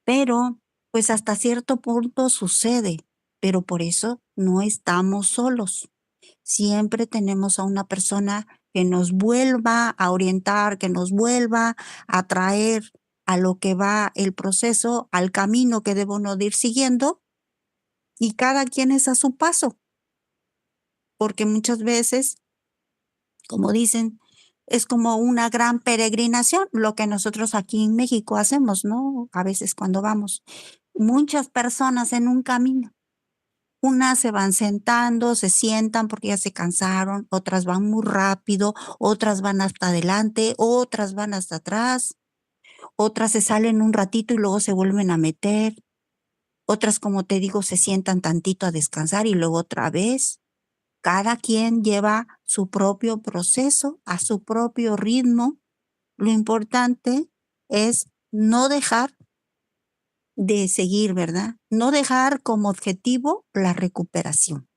Pero, pues hasta cierto punto sucede, pero por eso no estamos solos. Siempre tenemos a una persona que nos vuelva a orientar, que nos vuelva a traer a lo que va el proceso, al camino que debemos de ir siguiendo, y cada quien es a su paso, porque muchas veces, como dicen, es como una gran peregrinación, lo que nosotros aquí en México hacemos, ¿no? A veces cuando vamos, muchas personas en un camino. Unas se van sentando, se sientan porque ya se cansaron, otras van muy rápido, otras van hasta adelante, otras van hasta atrás, otras se salen un ratito y luego se vuelven a meter, otras, como te digo, se sientan tantito a descansar y luego otra vez. Cada quien lleva su propio proceso, a su propio ritmo. Lo importante es no dejar de seguir, ¿verdad? No dejar como objetivo la recuperación.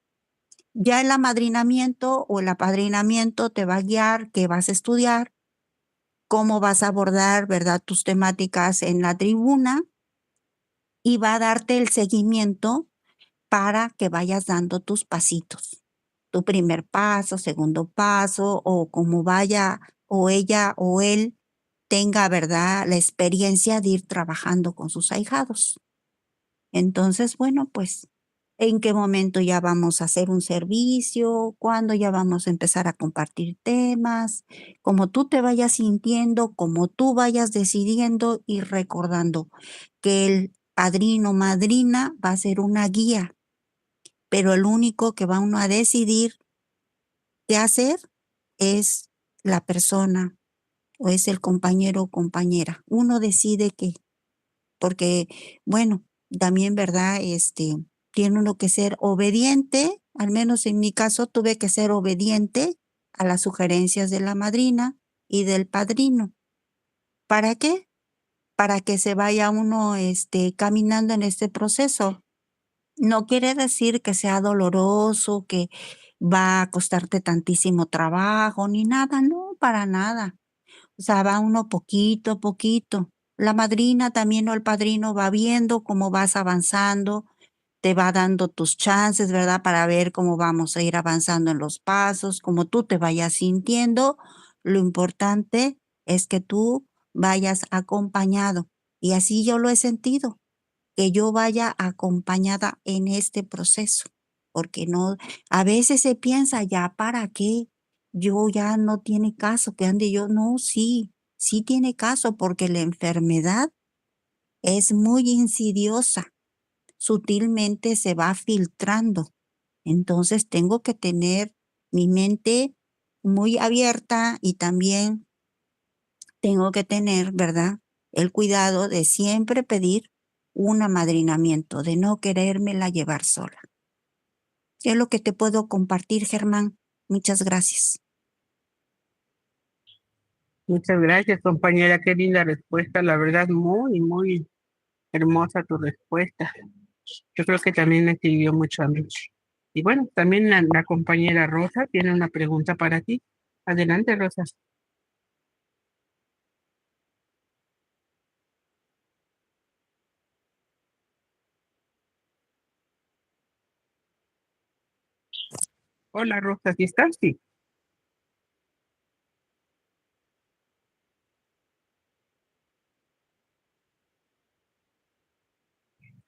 Ya el amadrinamiento o el apadrinamiento te va a guiar qué vas a estudiar, cómo vas a abordar, ¿verdad?, tus temáticas en la tribuna, y va a darte el seguimiento para que vayas dando tus pasitos. Tu primer paso, segundo paso, o como vaya o ella o él tenga, ¿verdad?, la experiencia de ir trabajando con sus ahijados. Entonces, bueno, pues, ¿en qué momento ya vamos a hacer un servicio? ¿Cuándo ya vamos a empezar a compartir temas? Como tú te vayas sintiendo, como tú vayas decidiendo y recordando que el padrino o madrina va a ser una guía, pero el único que va uno a decidir qué hacer es la persona o es el compañero o compañera. Uno decide qué. Porque, bueno, también, ¿verdad? Tiene uno que ser obediente, al menos en mi caso tuve que ser obediente a las sugerencias de la madrina y del padrino. ¿Para qué? Para que se vaya uno caminando en este proceso. No quiere decir que sea doloroso, que va a costarte tantísimo trabajo, ni nada, no, para nada. O sea, va uno poquito a poquito. La madrina también o el padrino va viendo cómo vas avanzando, te va dando tus chances, ¿verdad? Para ver cómo vamos a ir avanzando en los pasos, como tú te vayas sintiendo. Lo importante es que tú vayas acompañado. Y así yo lo he sentido, que yo vaya acompañada en este proceso, porque no, a veces se piensa, ya para qué, yo ya no tiene caso que ande yo, no, sí, sí tiene caso, porque la enfermedad es muy insidiosa, sutilmente se va filtrando, entonces tengo que tener mi mente muy abierta y también tengo que tener, ¿verdad? El cuidado de siempre pedir un amadrinamiento, de no querérmela llevar sola. Es lo que te puedo compartir, Germán. Muchas gracias. Muchas gracias, compañera. Qué linda respuesta. La verdad, muy, muy hermosa tu respuesta. Yo creo que también me sirvió mucho a mí. Y bueno, también la compañera Rosa tiene una pregunta para ti. Adelante, Rosa. Hola, Rosa, ¿sí estás? Sí.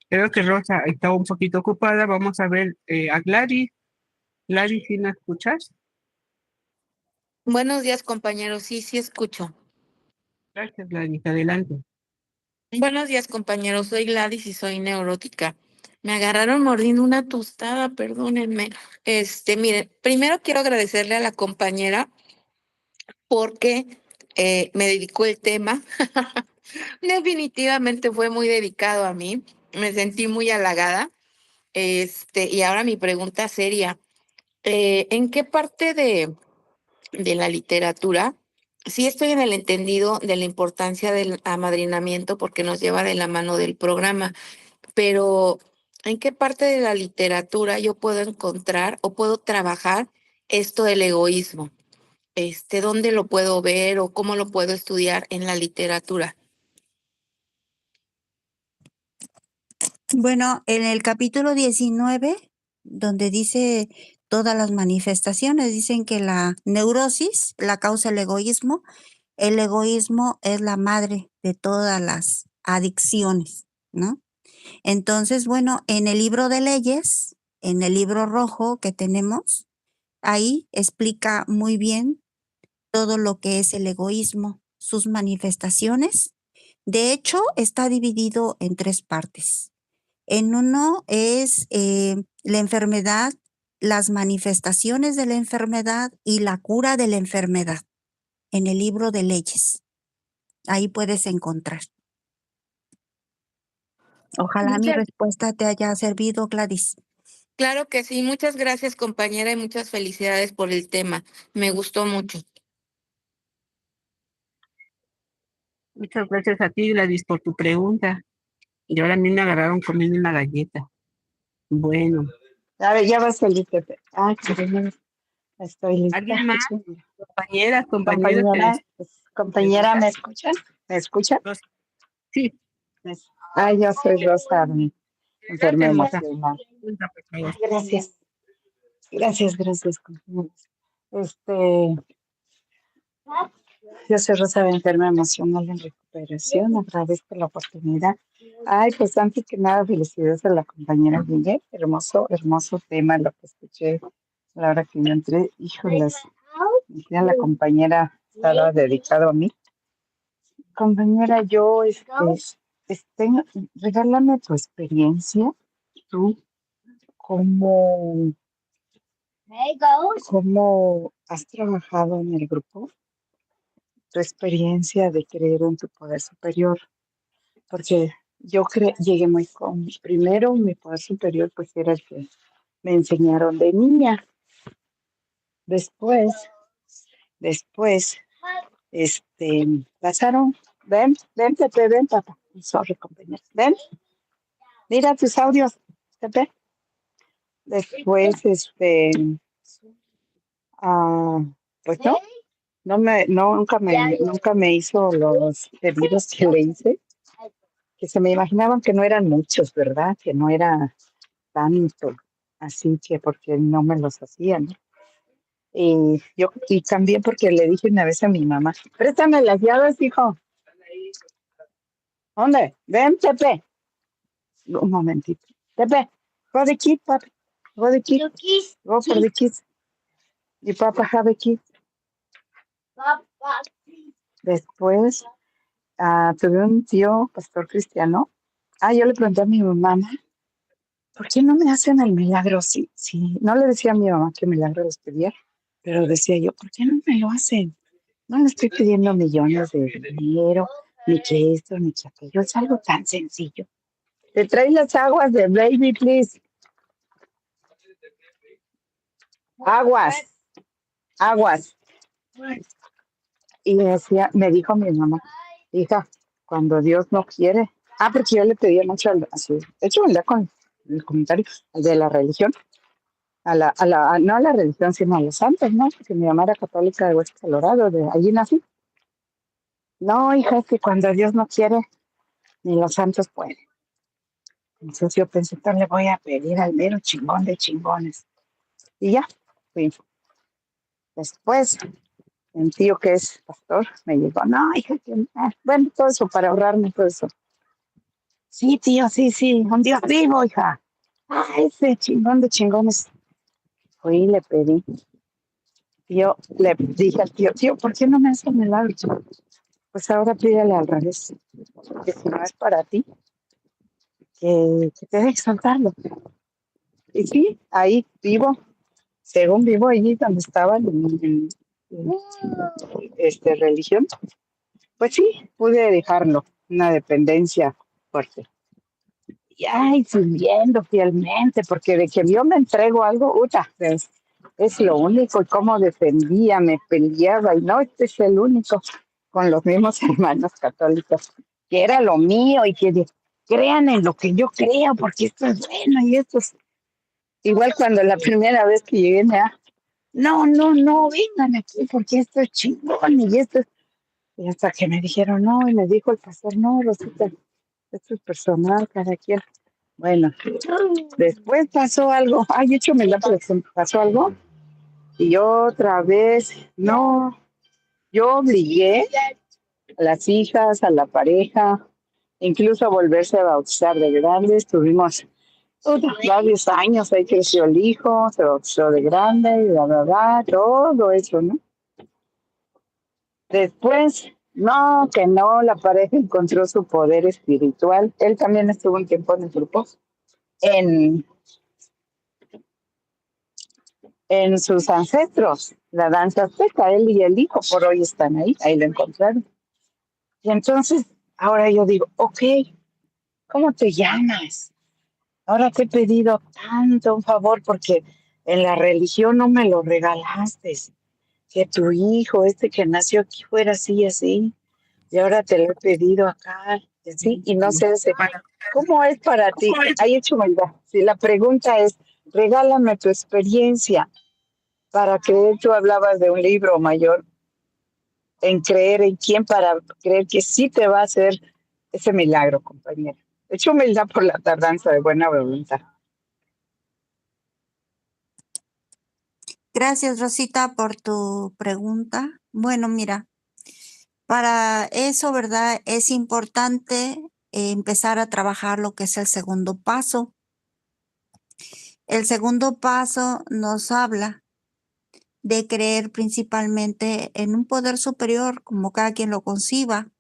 Creo que Rosa estaba un poquito ocupada. Vamos a ver a Gladys. Gladys, ¿sí me escuchas? Buenos días, compañeros. Sí, sí escucho. Gracias, Gladys. Adelante. Buenos días, compañeros. Soy Gladys y soy neurótica. Me agarraron mordiendo una tostada, perdónenme. Miren, primero quiero agradecerle a la compañera porque me dedicó el tema. Definitivamente fue muy dedicado a mí. Me sentí muy halagada. Y ahora mi pregunta sería, ¿en qué parte de la literatura? Sí estoy en el entendido de la importancia del amadrinamiento porque nos lleva de la mano del programa, pero ¿en qué parte de la literatura yo puedo encontrar o puedo trabajar esto del egoísmo? ¿Dónde lo puedo ver o cómo lo puedo estudiar en la literatura? Bueno, en el capítulo 19, donde dice todas las manifestaciones, dicen que la neurosis la causa el egoísmo es la madre de todas las adicciones, ¿no? Entonces, bueno, en el libro de leyes, en el libro rojo que tenemos, ahí explica muy bien todo lo que es el egoísmo, sus manifestaciones. De hecho, está dividido en 3 partes. En uno es la enfermedad, las manifestaciones de la enfermedad y la cura de la enfermedad, en el libro de leyes. Ahí puedes encontrar. Ojalá mi Muchas, respuesta te haya servido, Gladys. claro que sí. Muchas gracias, compañera, y muchas felicidades por el tema. Me gustó mucho. Muchas gracias a ti, Gladys, por tu pregunta. Y ahora a mí me agarraron comiendo una galleta. Bueno, A ver, ya vas a salir, Pepe. Ah, qué estoy lista. ¿alguien más? Compañeras, compañeros Compañera, les compañera, gusta. ¿me escuchan? ¿Me escuchan? Rosa. Sí, Ay, yo soy Rosa, mi adelante, enferma hermosa. emocional. Pregunta, por favor. Gracias, gracias, compañeros. Este, yo soy Rosa, enferma emocional en recuperación. Agradezco la oportunidad. Ay, pues antes que nada, felicidades a la compañera Guille. Hermoso, hermoso tema lo que escuché a la hora que yo entré. Híjolas, ya la compañera estaba dedicado a mí. Compañera, yo, regálame tu experiencia, tú, cómo, cómo has trabajado en el grupo, tu experiencia de creer en tu poder superior, porque yo llegué muy con, primero mi poder superior, pues era el que me enseñaron de niña, después, pasaron, ven, Pepe, ven, papá, sorry, compañera, ven, mira tus audios, Pepe. Después, pues nunca me hizo los pedidos que le hice, que se me imaginaban que no eran muchos, ¿verdad? Que no era tanto, así que porque no me los hacían, ¿no? Y también porque le dije una vez a mi mamá, préstame las llaves, hijo. ¿Dónde? Ven, Pepe. Un momentito. Pepe, go the key, papi. Go the key. Go for the keys. Y papá have a key. Después tuve un tío, pastor cristiano. Yo le pregunté a mi mamá, ¿por qué no me hacen el milagro? Sí, no le decía a mi mamá qué milagro les pedía, pero decía yo, ¿por qué no me lo hacen? No le estoy pidiendo millones de dinero, ni que esto, ni que aquello. Es algo tan sencillo. Te traes las aguas de baby, please. Aguas. Y me dijo mi mamá, hija, cuando Dios no quiere. Porque yo le pedía mucho así. De hecho, ¿verdad? Con el comentario de la religión. No a la religión, sino a los santos, ¿no? Porque mi mamá era católica de Huesca, Colorado, de allí nací. No, hija, es que cuando Dios no quiere, ni los santos pueden. Entonces yo pensé, entonces le voy a pedir al mero chingón de chingones. Y ya, fui. Después, un tío que es pastor me dijo, no, hija, bueno, todo eso para ahorrarme todo eso. Sí, tío, sí, un Dios vivo, hija. Ese chingón de chingones. Fui y le pedí. Yo le dije al tío, ¿por qué no me hace milagro? Pues ahora pídele al revés, que si no es para ti, que te dejes soltarlo. Y sí, ahí vivo, según vivo allí donde estaba en religión, pues sí, pude dejarlo, una dependencia fuerte. Y sirviendo fielmente, porque de que yo me entrego algo, es lo único, y cómo defendía, me peleaba, y no, este es el único, con los mismos hermanos católicos, que era lo mío, y que crean en lo que yo creo, porque esto es bueno, y esto es igual cuando la primera vez que llegué, no, vengan aquí, porque esto es chingón, y esto es... Y hasta que me dijeron, no, y me dijo el pastor, no, Rosita, esto es personal, cada quien. Bueno, después pasó algo. Échame la presión. Pasó algo. Y otra vez, no. Yo obligué a las hijas, a la pareja, incluso a volverse a bautizar de grandes. Tuvimos varios años. Ahí creció el hijo, se bautizó de grande, y todo eso, ¿no? Después, no, que no, la pareja encontró su poder espiritual. Él también estuvo un tiempo en el grupo. En sus ancestros, la danza azteca, él y el hijo por hoy están ahí lo encontraron. Y entonces, ahora yo digo, ok, ¿cómo te llamas? Ahora te he pedido tanto un favor porque en la religión no me lo regalaste, que tu hijo, que nació aquí, fuera así y así, y ahora te lo he pedido acá, y así, y no sé, ¿cómo es para ti? Hay hecho maldad. Si la pregunta es, regálame tu experiencia, para creer, tú hablabas de un libro mayor, en creer en quién, para creer que sí te va a hacer ese milagro, compañera. De hecho, humildad por la tardanza de buena voluntad. Gracias, Rosita, por tu pregunta. Bueno, mira, para eso, ¿verdad? Es importante empezar a trabajar lo que es el segundo paso. El segundo paso nos habla de creer principalmente en un poder superior, como cada quien lo conciba.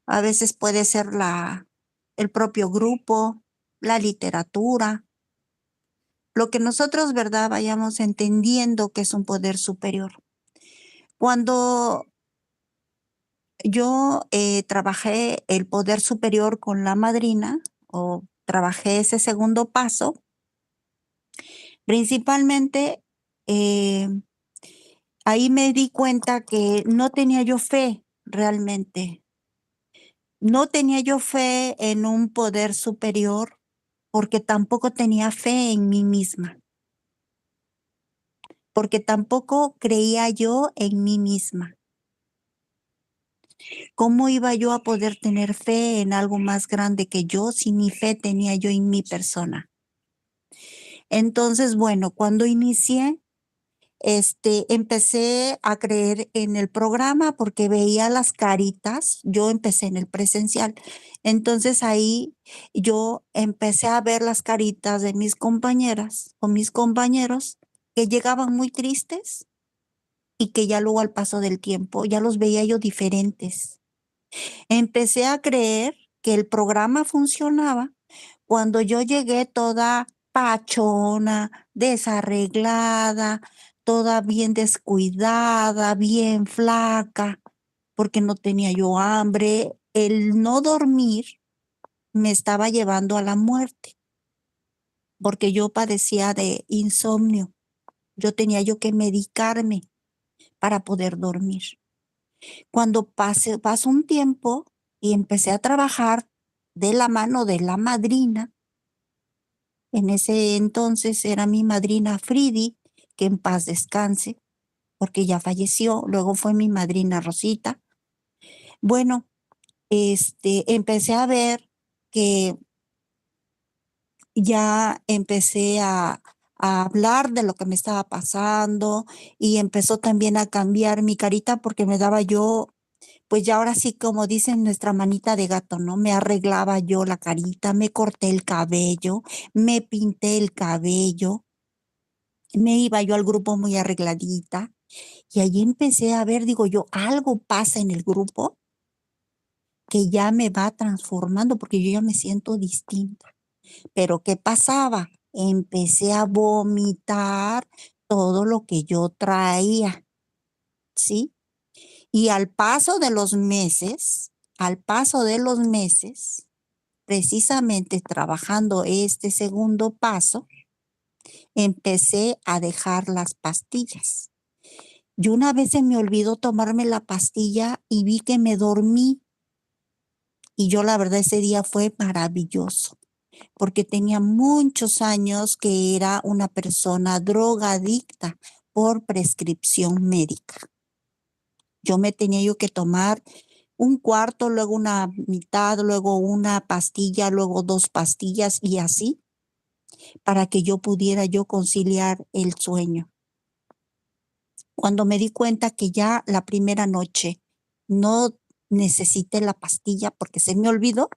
A veces puede ser el propio grupo, la literatura, lo que nosotros, ¿verdad?, vayamos entendiendo que es un poder superior. Cuando yo trabajé el poder superior con la madrina, o trabajé ese segundo paso, principalmente ahí me di cuenta que no tenía yo fe realmente. No tenía yo fe en un poder superior porque tampoco tenía fe en mí misma, porque tampoco creía yo en mí misma. ¿Cómo iba yo a poder tener fe en algo más grande que yo si ni fe tenía yo en mi persona? Entonces, bueno, cuando inicié, empecé a creer en el programa porque veía las caritas. Yo empecé en el presencial. Entonces ahí yo empecé a ver las caritas de mis compañeras o mis compañeros que llegaban muy tristes y que ya luego al paso del tiempo ya los veía yo diferentes. Empecé a creer que el programa funcionaba cuando yo llegué toda pachona, desarreglada, toda bien descuidada, bien flaca, porque no tenía yo hambre. El no dormir me estaba llevando a la muerte, porque yo padecía de insomnio. Yo tenía yo que medicarme para poder dormir. Cuando pasó un tiempo y empecé a trabajar de la mano de la madrina, en ese entonces era mi madrina Fridi, que en paz descanse, porque ya falleció. Luego fue mi madrina Rosita. Bueno, empecé a ver que ya empecé a hablar de lo que me estaba pasando y empezó también a cambiar mi carita porque me daba yo, pues ya ahora sí, como dicen, nuestra manita de gato, ¿no? Me arreglaba yo la carita, me corté el cabello, me pinté el cabello, me iba yo al grupo muy arregladita y allí empecé a ver, digo yo, algo pasa en el grupo que ya me va transformando porque yo ya me siento distinta. Pero ¿qué pasaba? Empecé a vomitar todo lo que yo traía, ¿sí? Y al paso de los meses, precisamente trabajando este segundo paso, empecé a dejar las pastillas. Y una vez se me olvidó tomarme la pastilla y vi que me dormí. Y yo la verdad ese día fue maravilloso, porque tenía muchos años que era una persona drogadicta por prescripción médica. Yo me tenía yo que tomar un cuarto, luego una mitad, luego una pastilla, luego 2 pastillas y así, para que yo pudiera yo conciliar el sueño. Cuando me di cuenta que ya la primera noche no necesité la pastilla porque se me olvidó,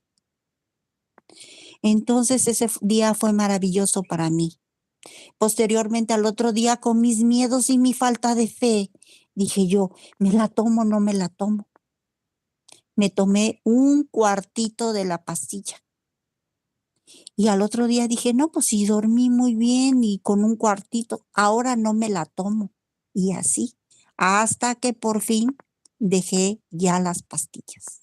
entonces ese día fue maravilloso para mí. Posteriormente, al otro día, con mis miedos y mi falta de fe, dije yo, ¿me la tomo o no me la tomo? Me tomé un cuartito de la pastilla. Y al otro día dije, no, pues sí, dormí muy bien y con un cuartito, ahora no me la tomo. Y así, hasta que por fin dejé ya las pastillas.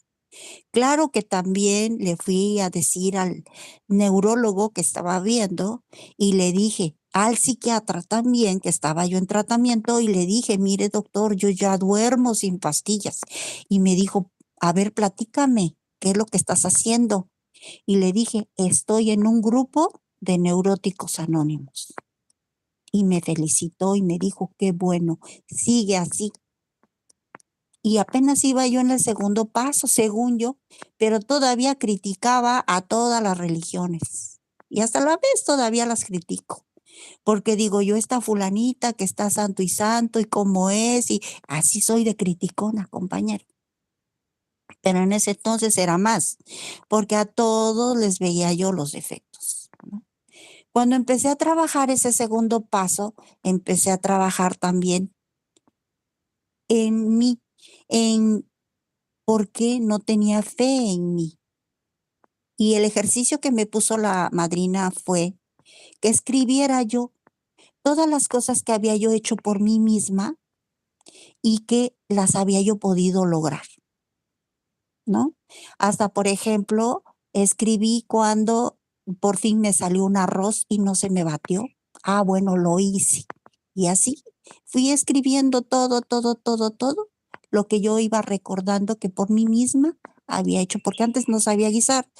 Claro que también le fui a decir al neurólogo que estaba viendo y le dije al psiquiatra también, que estaba yo en tratamiento, y le dije, mire doctor, yo ya duermo sin pastillas. Y me dijo, a ver, platícame, ¿qué es lo que estás haciendo? Y le dije, estoy en un grupo de neuróticos anónimos. Y me felicitó y me dijo, qué bueno, sigue así. Y apenas iba yo en el segundo paso, según yo, pero todavía criticaba a todas las religiones. Y hasta la vez todavía las critico. Porque digo yo, esta fulanita que está santo y cómo es, y así soy de criticona, compañero. Pero en ese entonces era más, porque a todos les veía yo los defectos, ¿no? Cuando empecé a trabajar ese segundo paso, empecé a trabajar también en mí, en por qué no tenía fe en mí. Y el ejercicio que me puso la madrina fue que escribiera yo todas las cosas que había yo hecho por mí misma y que las había yo podido lograr, ¿no? Hasta, por ejemplo, escribí cuando por fin me salió un arroz y no se me batió. Ah, bueno, lo hice. Y así fui escribiendo todo lo que yo iba recordando que por mí misma había hecho, porque antes no sabía guisar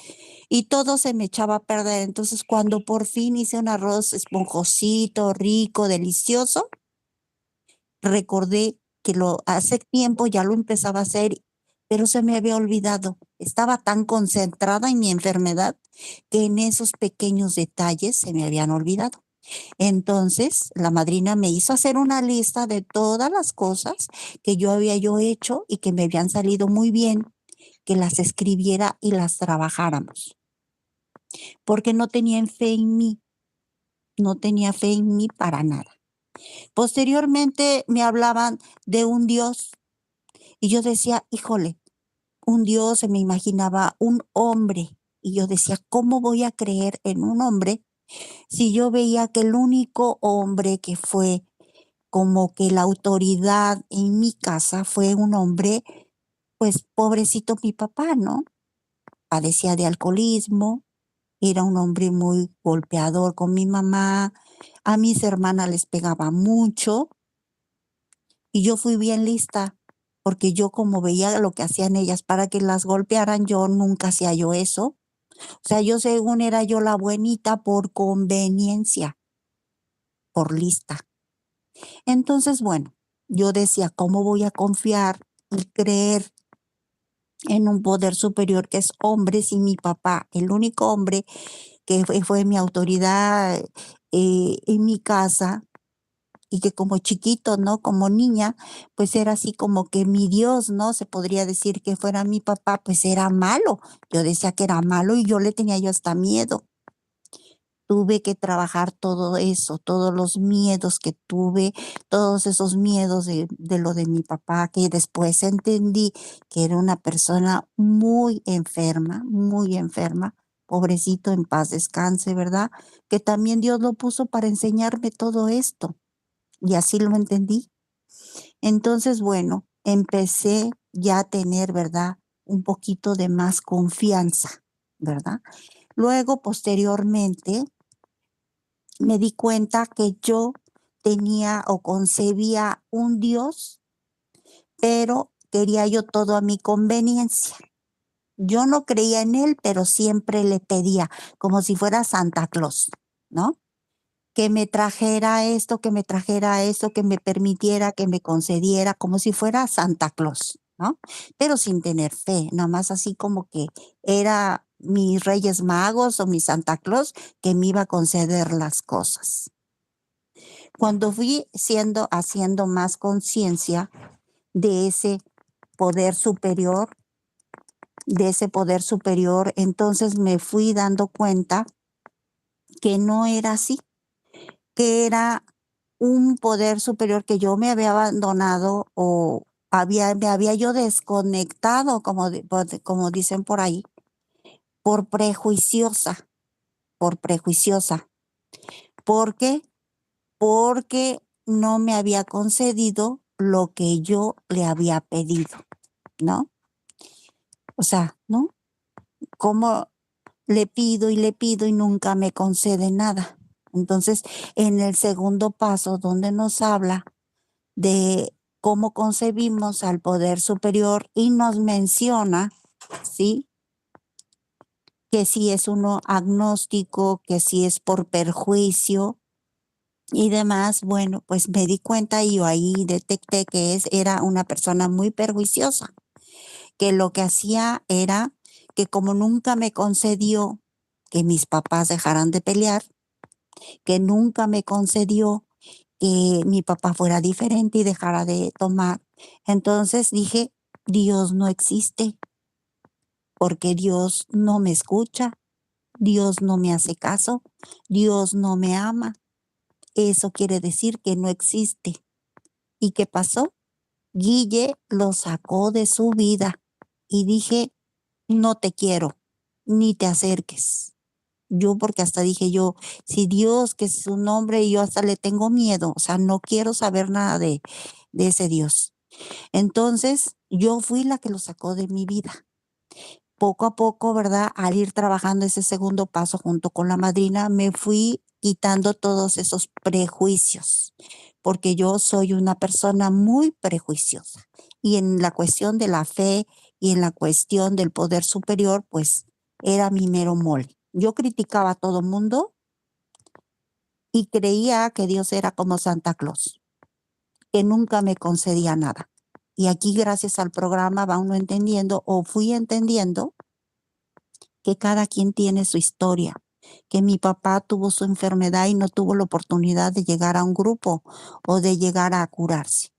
y todo se me echaba a perder. Entonces, cuando por fin hice un arroz esponjosito, rico, delicioso, recordé que hace tiempo ya lo empezaba a hacer, pero se me había olvidado. Estaba tan concentrada en mi enfermedad que en esos pequeños detalles se me habían olvidado. Entonces, la madrina me hizo hacer una lista de todas las cosas que yo había hecho y que me habían salido muy bien, que las escribiera y las trabajáramos, porque no tenían fe en mí, no tenía fe en mí para nada. Posteriormente me hablaban de un Dios y yo decía, híjole, un Dios, se me imaginaba un hombre. Y yo decía, ¿cómo voy a creer en un hombre si yo veía que el único hombre que fue como que la autoridad en mi casa fue un hombre, pues pobrecito mi papá, ¿no? Padecía de alcoholismo, era un hombre muy golpeador con mi mamá, a mis hermanas les pegaba mucho y yo fui bien lista, porque yo como veía lo que hacían ellas para que las golpearan, yo nunca hacía yo eso. O sea, yo según era yo la buenita por conveniencia, por lista. Entonces, bueno, yo decía, ¿cómo voy a confiar y creer en un poder superior que es hombre si mi papá, el único hombre que fue mi autoridad en mi casa, y que como chiquito, ¿no? Como niña, pues era así como que mi Dios, ¿no? Se podría decir que fuera mi papá, pues era malo. Yo decía que era malo y yo le tenía yo hasta miedo. Tuve que trabajar todo eso, todos los miedos que tuve, todos esos miedos de lo de mi papá, que después entendí que era una persona muy enferma, pobrecito, en paz descanse, ¿verdad? Que también Dios lo puso para enseñarme todo esto. Y así lo entendí. Entonces, bueno, empecé ya a tener, ¿verdad? Un poquito de más confianza, ¿verdad? Luego, posteriormente, me di cuenta que yo tenía o concebía un Dios, pero quería yo todo a mi conveniencia. Yo no creía en él, pero siempre le pedía, como si fuera Santa Claus, ¿no? Que me trajera esto, que me trajera esto, que me permitiera, que me concediera, como si fuera Santa Claus, ¿no? Pero sin tener fe, nada más así como que era mis Reyes Magos o mi Santa Claus que me iba a conceder las cosas. Cuando fui haciendo más conciencia de ese poder superior, entonces me fui dando cuenta que no era así, que era un poder superior que yo me había abandonado o me había yo desconectado, como dicen por ahí, por prejuiciosa. ¿Por qué? Porque no me había concedido lo que yo le había pedido, ¿no? O sea, ¿no? ¿Cómo le pido y nunca me concede nada? Entonces, en el segundo paso, donde nos habla de cómo concebimos al poder superior y nos menciona, ¿sí? Que si es uno agnóstico, que si es por perjuicio y demás, bueno, pues me di cuenta y yo ahí detecté que era una persona muy perjuiciosa, que lo que hacía era que como nunca me concedió que mis papás dejaran de pelear, que nunca me concedió que mi papá fuera diferente y dejara de tomar. Entonces dije, Dios no existe, porque Dios no me escucha, Dios no me hace caso, Dios no me ama. Eso quiere decir que no existe. ¿Y qué pasó? Guille lo sacó de su vida y dije, no te quiero, ni te acerques. Yo, porque hasta dije yo, si Dios, que es su nombre, yo hasta le tengo miedo, o sea, no quiero saber nada de ese Dios. Entonces, yo fui la que lo sacó de mi vida. Poco a poco, ¿verdad? Al ir trabajando ese segundo paso junto con la madrina, me fui quitando todos esos prejuicios, porque yo soy una persona muy prejuiciosa. Y en la cuestión de la fe y en la cuestión del poder superior, pues era mi mero mole. Yo criticaba a todo mundo y creía que Dios era como Santa Claus, que nunca me concedía nada. Y aquí, gracias al programa, va uno entendiendo, o fui entendiendo, que cada quien tiene su historia, que mi papá tuvo su enfermedad y no tuvo la oportunidad de llegar a un grupo o de llegar a curarse.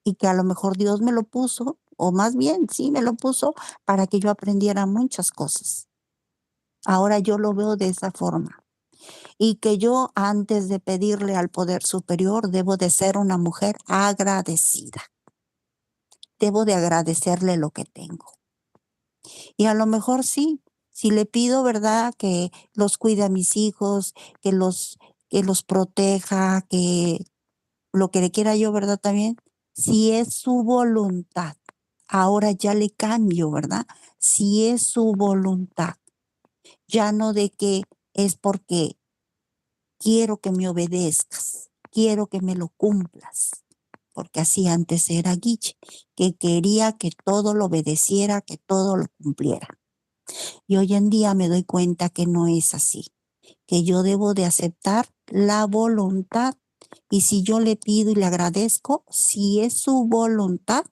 Y que a lo mejor Dios me lo puso, o más bien, sí, me lo puso para que yo aprendiera muchas cosas. Ahora yo lo veo de esa forma. Y que yo, antes de pedirle al poder superior, debo de ser una mujer agradecida. Debo de agradecerle lo que tengo. Y a lo mejor sí, si le pido, ¿verdad?, que los cuide a mis hijos, que los proteja, que lo que le quiera yo, ¿verdad?, también, si es su voluntad. Ahora ya le cambio, ¿verdad? Si es su voluntad, ya no de que es porque quiero que me obedezcas, quiero que me lo cumplas, porque así antes era Guille, que quería que todo lo obedeciera, que todo lo cumpliera. Y hoy en día me doy cuenta que no es así, que yo debo de aceptar la voluntad. Y si yo le pido y le agradezco, si es su voluntad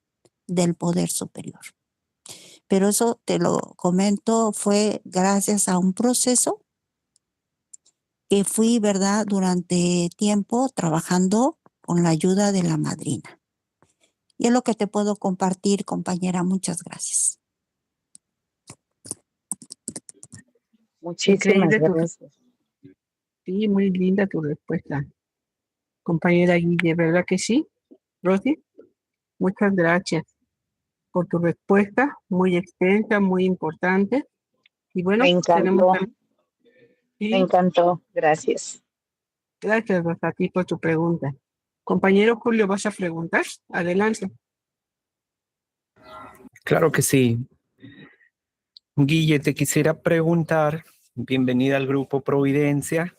del poder superior. Pero eso te lo comento, fue gracias a un proceso que fui, ¿verdad?, durante tiempo trabajando con la ayuda de la madrina. Y es lo que te puedo compartir, compañera. Muchas gracias. Muchísimas Increíble gracias. sí, muy linda tu respuesta, compañera Guille, ¿verdad que sí? Rosy, muchas gracias por tu respuesta, muy extensa, muy importante. Y Me bueno, tenemos encantó, me sí, encantó. Gracias. gracias Rosa, a ti por tu pregunta. Compañero Julio, ¿vas a preguntar? Adelante. Claro que sí. Guille, te quisiera preguntar, bienvenida al Grupo Providencia.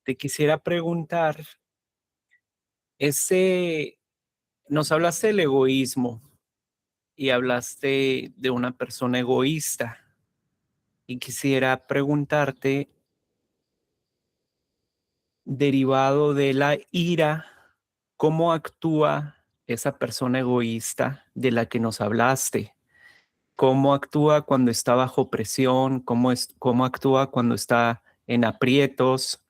Te quisiera preguntar, nos hablaste del egoísmo y hablaste de una persona egoísta. Y quisiera preguntarte, derivado de la ira, ¿cómo actúa esa persona egoísta de la que nos hablaste? ¿Cómo actúa cuando está bajo presión? ¿Cómo actúa cuando está en aprietos?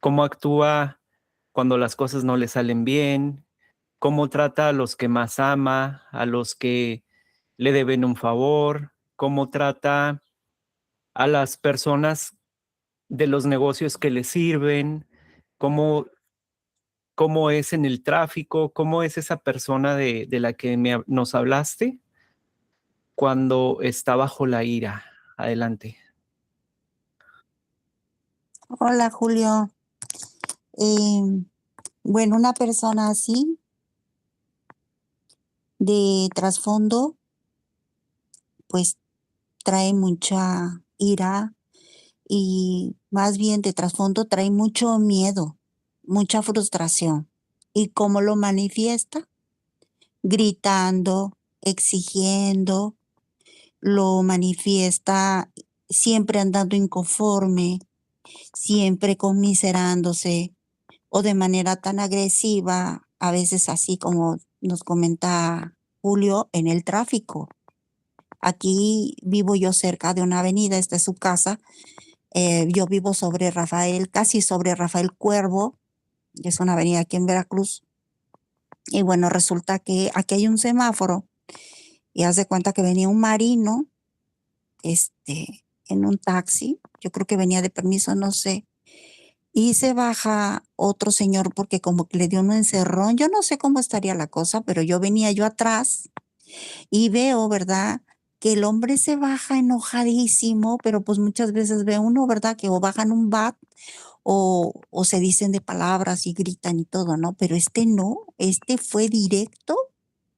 ¿Cómo actúa cuando las cosas no le salen bien? ¿Cómo trata a los que más ama, a los que le deben un favor? ¿Cómo trata a las personas de los negocios que le sirven? ¿Cómo es en el tráfico? ¿Cómo es esa persona de la que nos hablaste cuando está bajo la ira? Adelante. Hola, Julio. Bueno, una persona así, de trasfondo, pues trae mucha ira y más bien de trasfondo trae mucho miedo, mucha frustración. ¿Y cómo lo manifiesta? Gritando, exigiendo, lo manifiesta siempre andando inconforme, siempre conmiserándose o de manera tan agresiva, a veces así como nos comenta Julio, en el tráfico. Aquí vivo yo cerca de una avenida, esta es su casa. Yo vivo sobre Rafael, casi sobre Rafael Cuervo, que es una avenida aquí en Veracruz. Y bueno, resulta que aquí hay un semáforo y haz de cuenta que venía un marino, en un taxi, yo creo que venía de permiso, no sé, y se baja otro señor porque como que le dio un encerrón, yo no sé cómo estaría la cosa, pero yo venía yo atrás y veo, ¿verdad?, que el hombre se baja enojadísimo, pero pues muchas veces ve uno, ¿verdad?, que o bajan un bat o se dicen de palabras y gritan y todo, ¿no? Pero no, fue directo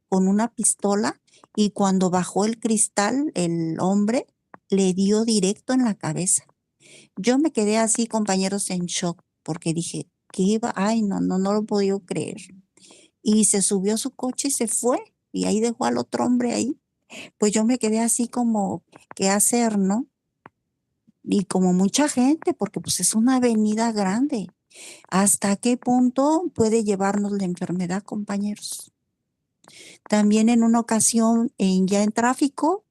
con una pistola y cuando bajó el cristal, el hombre le dio directo en la cabeza. Yo me quedé así, compañeros, en shock, porque dije, ¿qué iba? Ay, no lo podía creer. Y se subió a su coche y se fue, y ahí dejó al otro hombre ahí. pues yo me quedé así como, ¿qué hacer, no? Y como mucha gente, porque pues es una avenida grande. ¿Hasta qué punto puede llevarnos la enfermedad, compañeros? También en una ocasión, ya en tráfico,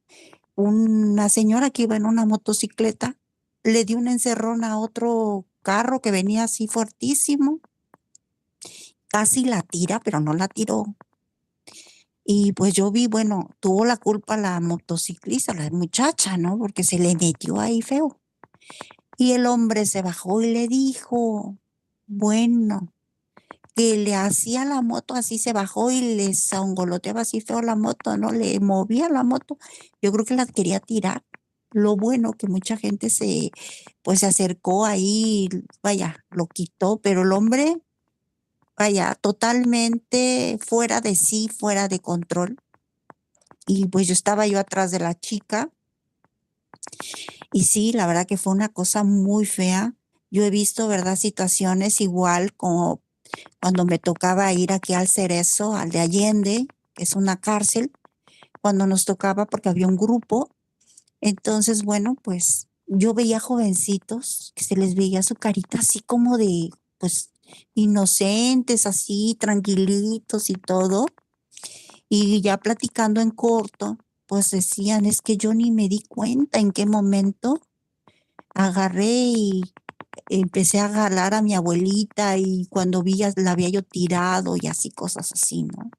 una señora que iba en una motocicleta le dio un encerrón a otro carro que venía así fuertísimo. Casi la tira, pero no la tiró. Y pues yo vi, bueno, tuvo la culpa la motociclista, la muchacha, ¿no? Porque se le metió ahí feo. Y el hombre se bajó y le dijo, bueno, que le hacía la moto, así se bajó y le zangoloteaba así feo la moto, ¿no? Le movía la moto. Yo creo que la quería tirar. Lo bueno que mucha gente pues se acercó ahí, vaya, lo quitó, pero el hombre, vaya, totalmente fuera de sí, fuera de control. Y pues yo atrás de la chica. Y sí, la verdad que fue una cosa muy fea. Yo he visto, ¿verdad?, situaciones igual como cuando me tocaba ir aquí al Cerezo, al de Allende, que es una cárcel, cuando nos tocaba porque había un grupo. Entonces, bueno, pues yo veía jovencitos que se les veía su carita así como de, pues, inocentes, así, tranquilitos y todo. Y ya platicando en corto, pues decían, es que yo ni me di cuenta en qué momento agarré y empecé a jalar a mi abuelita y cuando vi la había yo tirado y así cosas así, ¿no?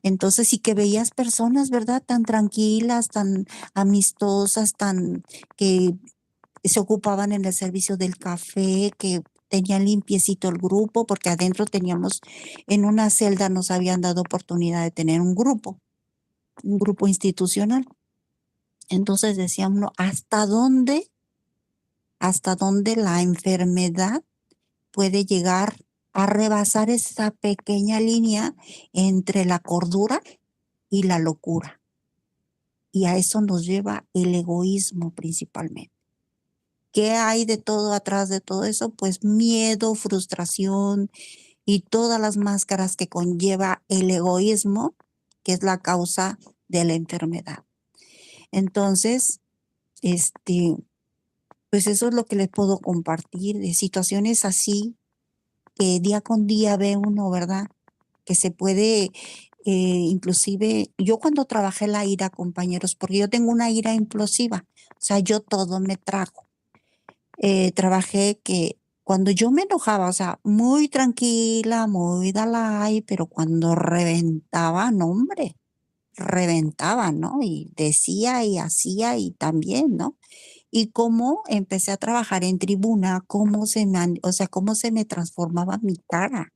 Entonces sí que veías personas, ¿verdad? Tan tranquilas, tan amistosas, tan que se ocupaban en el servicio del café, que tenían limpiecito el grupo, porque adentro teníamos, en una celda nos habían dado oportunidad de tener un grupo institucional. Entonces decía uno, hasta dónde la enfermedad puede llegar a rebasar esa pequeña línea entre la cordura y la locura? Y a eso nos lleva el egoísmo principalmente. ¿Qué hay de todo atrás de todo eso? Pues miedo, frustración y todas las máscaras que conlleva el egoísmo, que es la causa de la enfermedad. Entonces, pues eso es lo que les puedo compartir de situaciones así que día con día ve uno, ¿verdad? Que se puede, inclusive, yo cuando trabajé la ira, compañeros, porque yo tengo una ira implosiva, o sea, yo todo me trago. Trabajé que cuando yo me enojaba, o sea, muy tranquila, muy dalai, pero cuando reventaba, no, hombre, reventaba, ¿no? Y decía y hacía y también, ¿no? Y cómo empecé a trabajar en tribuna, o sea, cómo se me transformaba mi cara,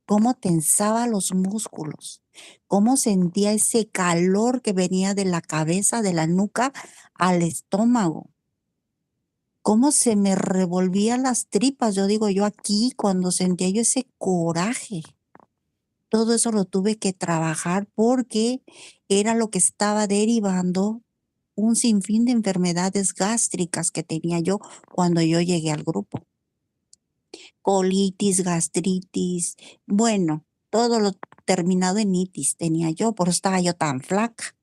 cómo tensaba los músculos, cómo sentía ese calor que venía de la cabeza, de la nuca al estómago, cómo se me revolvían las tripas, yo digo yo aquí, cuando sentía yo ese coraje. Todo eso lo tuve que trabajar porque era lo que estaba derivando un sinfín de enfermedades gástricas que tenía yo cuando yo llegué al grupo. Colitis, gastritis, bueno, todo lo terminado en itis tenía yo, por eso estaba yo tan flaca.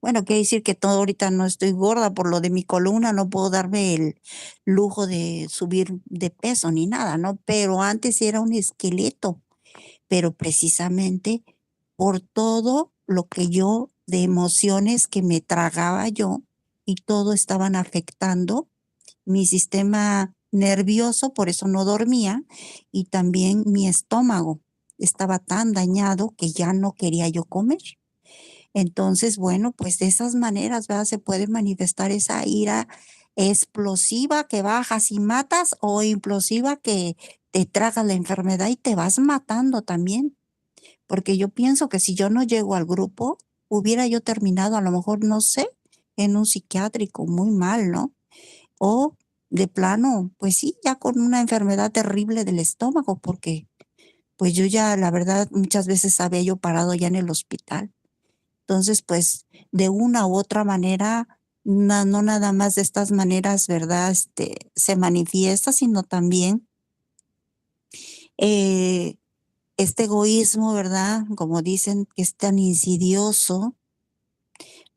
Bueno, quiere decir que todo ahorita no estoy gorda por lo de mi columna, no puedo darme el lujo de subir de peso ni nada, ¿no? Pero antes era un esqueleto, pero precisamente por todo lo que yo, de emociones que me tragaba yo, y todo estaban afectando mi sistema nervioso, por eso no dormía, y también mi estómago estaba tan dañado que ya no quería yo comer. Entonces, bueno, pues de esas maneras, ¿verdad? Se puede manifestar esa ira explosiva que bajas y matas o implosiva que te tragas la enfermedad y te vas matando también. Porque yo pienso que si yo no llego al grupo, hubiera yo terminado a lo mejor, no sé, en un psiquiátrico muy mal, ¿no? O de plano, pues sí, ya con una enfermedad terrible del estómago, porque pues yo ya, la verdad, muchas veces había yo parado ya en el hospital. Entonces, pues de una u otra manera, no nada más de estas maneras, ¿verdad? Se manifiesta, sino también eh, este egoísmo, ¿verdad? Como dicen, que es tan insidioso,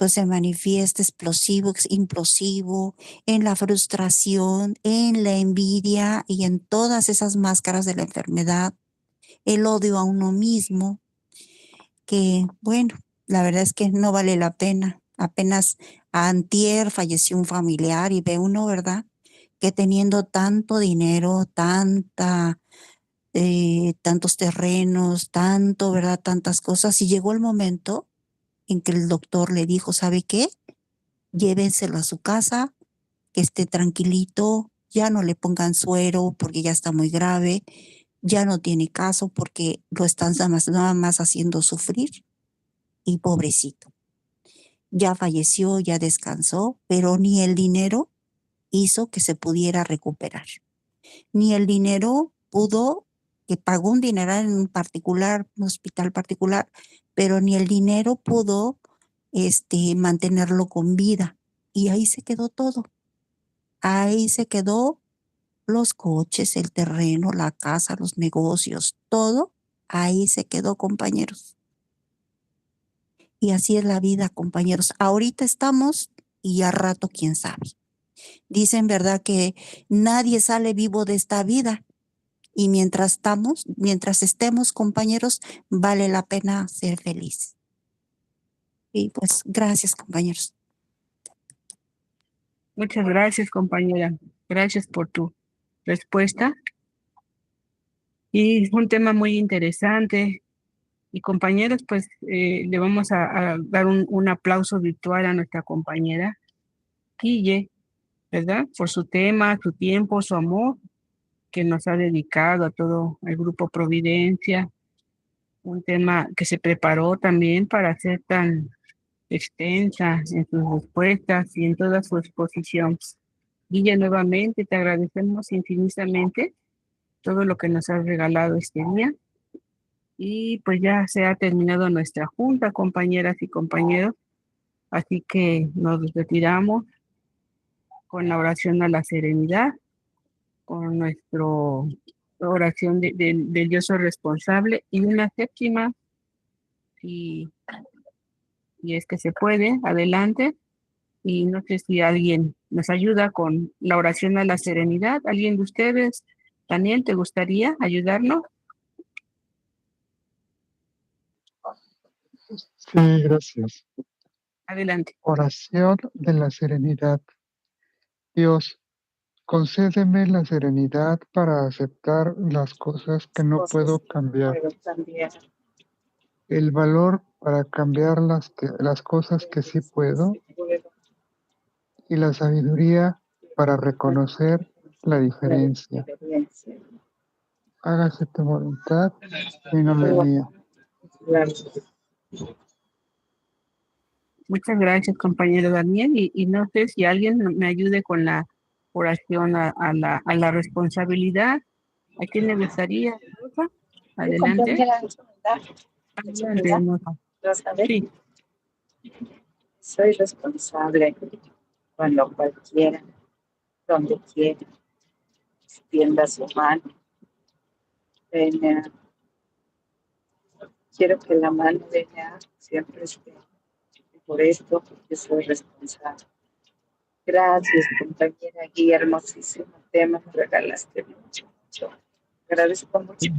pues se manifiesta explosivo, implosivo, en la frustración, en la envidia y en todas esas máscaras de la enfermedad, el odio a uno mismo, que bueno, la verdad es que no vale la pena. Apenas antier falleció un familiar y ve uno, ¿verdad? Que teniendo tanto dinero, tantos terrenos, tanto, ¿verdad? Tantas cosas, y llegó el momento en que el doctor le dijo, ¿sabe qué? Llévenselo a su casa, que esté tranquilito, ya no le pongan suero porque ya está muy grave, ya no tiene caso porque lo están nada más haciendo sufrir y pobrecito. Ya falleció, ya descansó, pero ni el dinero hizo que se pudiera recuperar. Ni el dinero pudo, que pagó un dineral en un particular, un hospital particular, pero ni el dinero pudo mantenerlo con vida. Y ahí se quedó todo. Ahí se quedó los coches, el terreno, la casa, los negocios, todo. Ahí se quedó, compañeros. Y así es la vida, compañeros. Ahorita estamos y a rato, quién sabe. Dicen, ¿verdad?, que nadie sale vivo de esta vida. Y mientras estemos, compañeros, vale la pena ser feliz. Y pues, gracias, compañeros. Muchas gracias, compañera. Gracias por tu respuesta. Y es un tema muy interesante. Y compañeros, pues le vamos a dar un aplauso virtual a nuestra compañera Guille, ¿verdad? Por su tema, su tiempo, su amor que nos ha dedicado a todo el Grupo Providencia. Un tema que se preparó también para ser tan extensa en sus respuestas y en toda su exposición. Guille, nuevamente te agradecemos infinitamente todo lo que nos has regalado este día. Y pues ya se ha terminado nuestra junta, compañeras y compañeros. Así que nos retiramos con la oración a la serenidad, con nuestra oración del yo soy responsable y una séptima, si es que se puede, adelante. Y no sé si alguien nos ayuda con la oración a la serenidad. ¿Alguien de ustedes? Daniel, ¿te gustaría ayudarnos? Sí, gracias. Adelante. Oración de la serenidad. Dios, concédeme la serenidad para aceptar las cosas que no puedo cambiar, el valor para cambiar las cosas que sí puedo y la sabiduría para reconocer la diferencia. Hágase tu voluntad y no la mía. Muchas gracias, compañero Daniel. Y no sé si alguien me ayude con la oración a la responsabilidad. ¿A quién le gustaría, Rosa? Adelante. Adelante, hermosa. Sí, Soy responsable cuando cualquiera, donde quiera, extienda su mano. Venga, quiero que la mano de ella siempre esté. Por esto yo soy responsable. Gracias, compañera Guía, hermosísimo tema, me regalaste mucho, mucho. Agradezco mucho.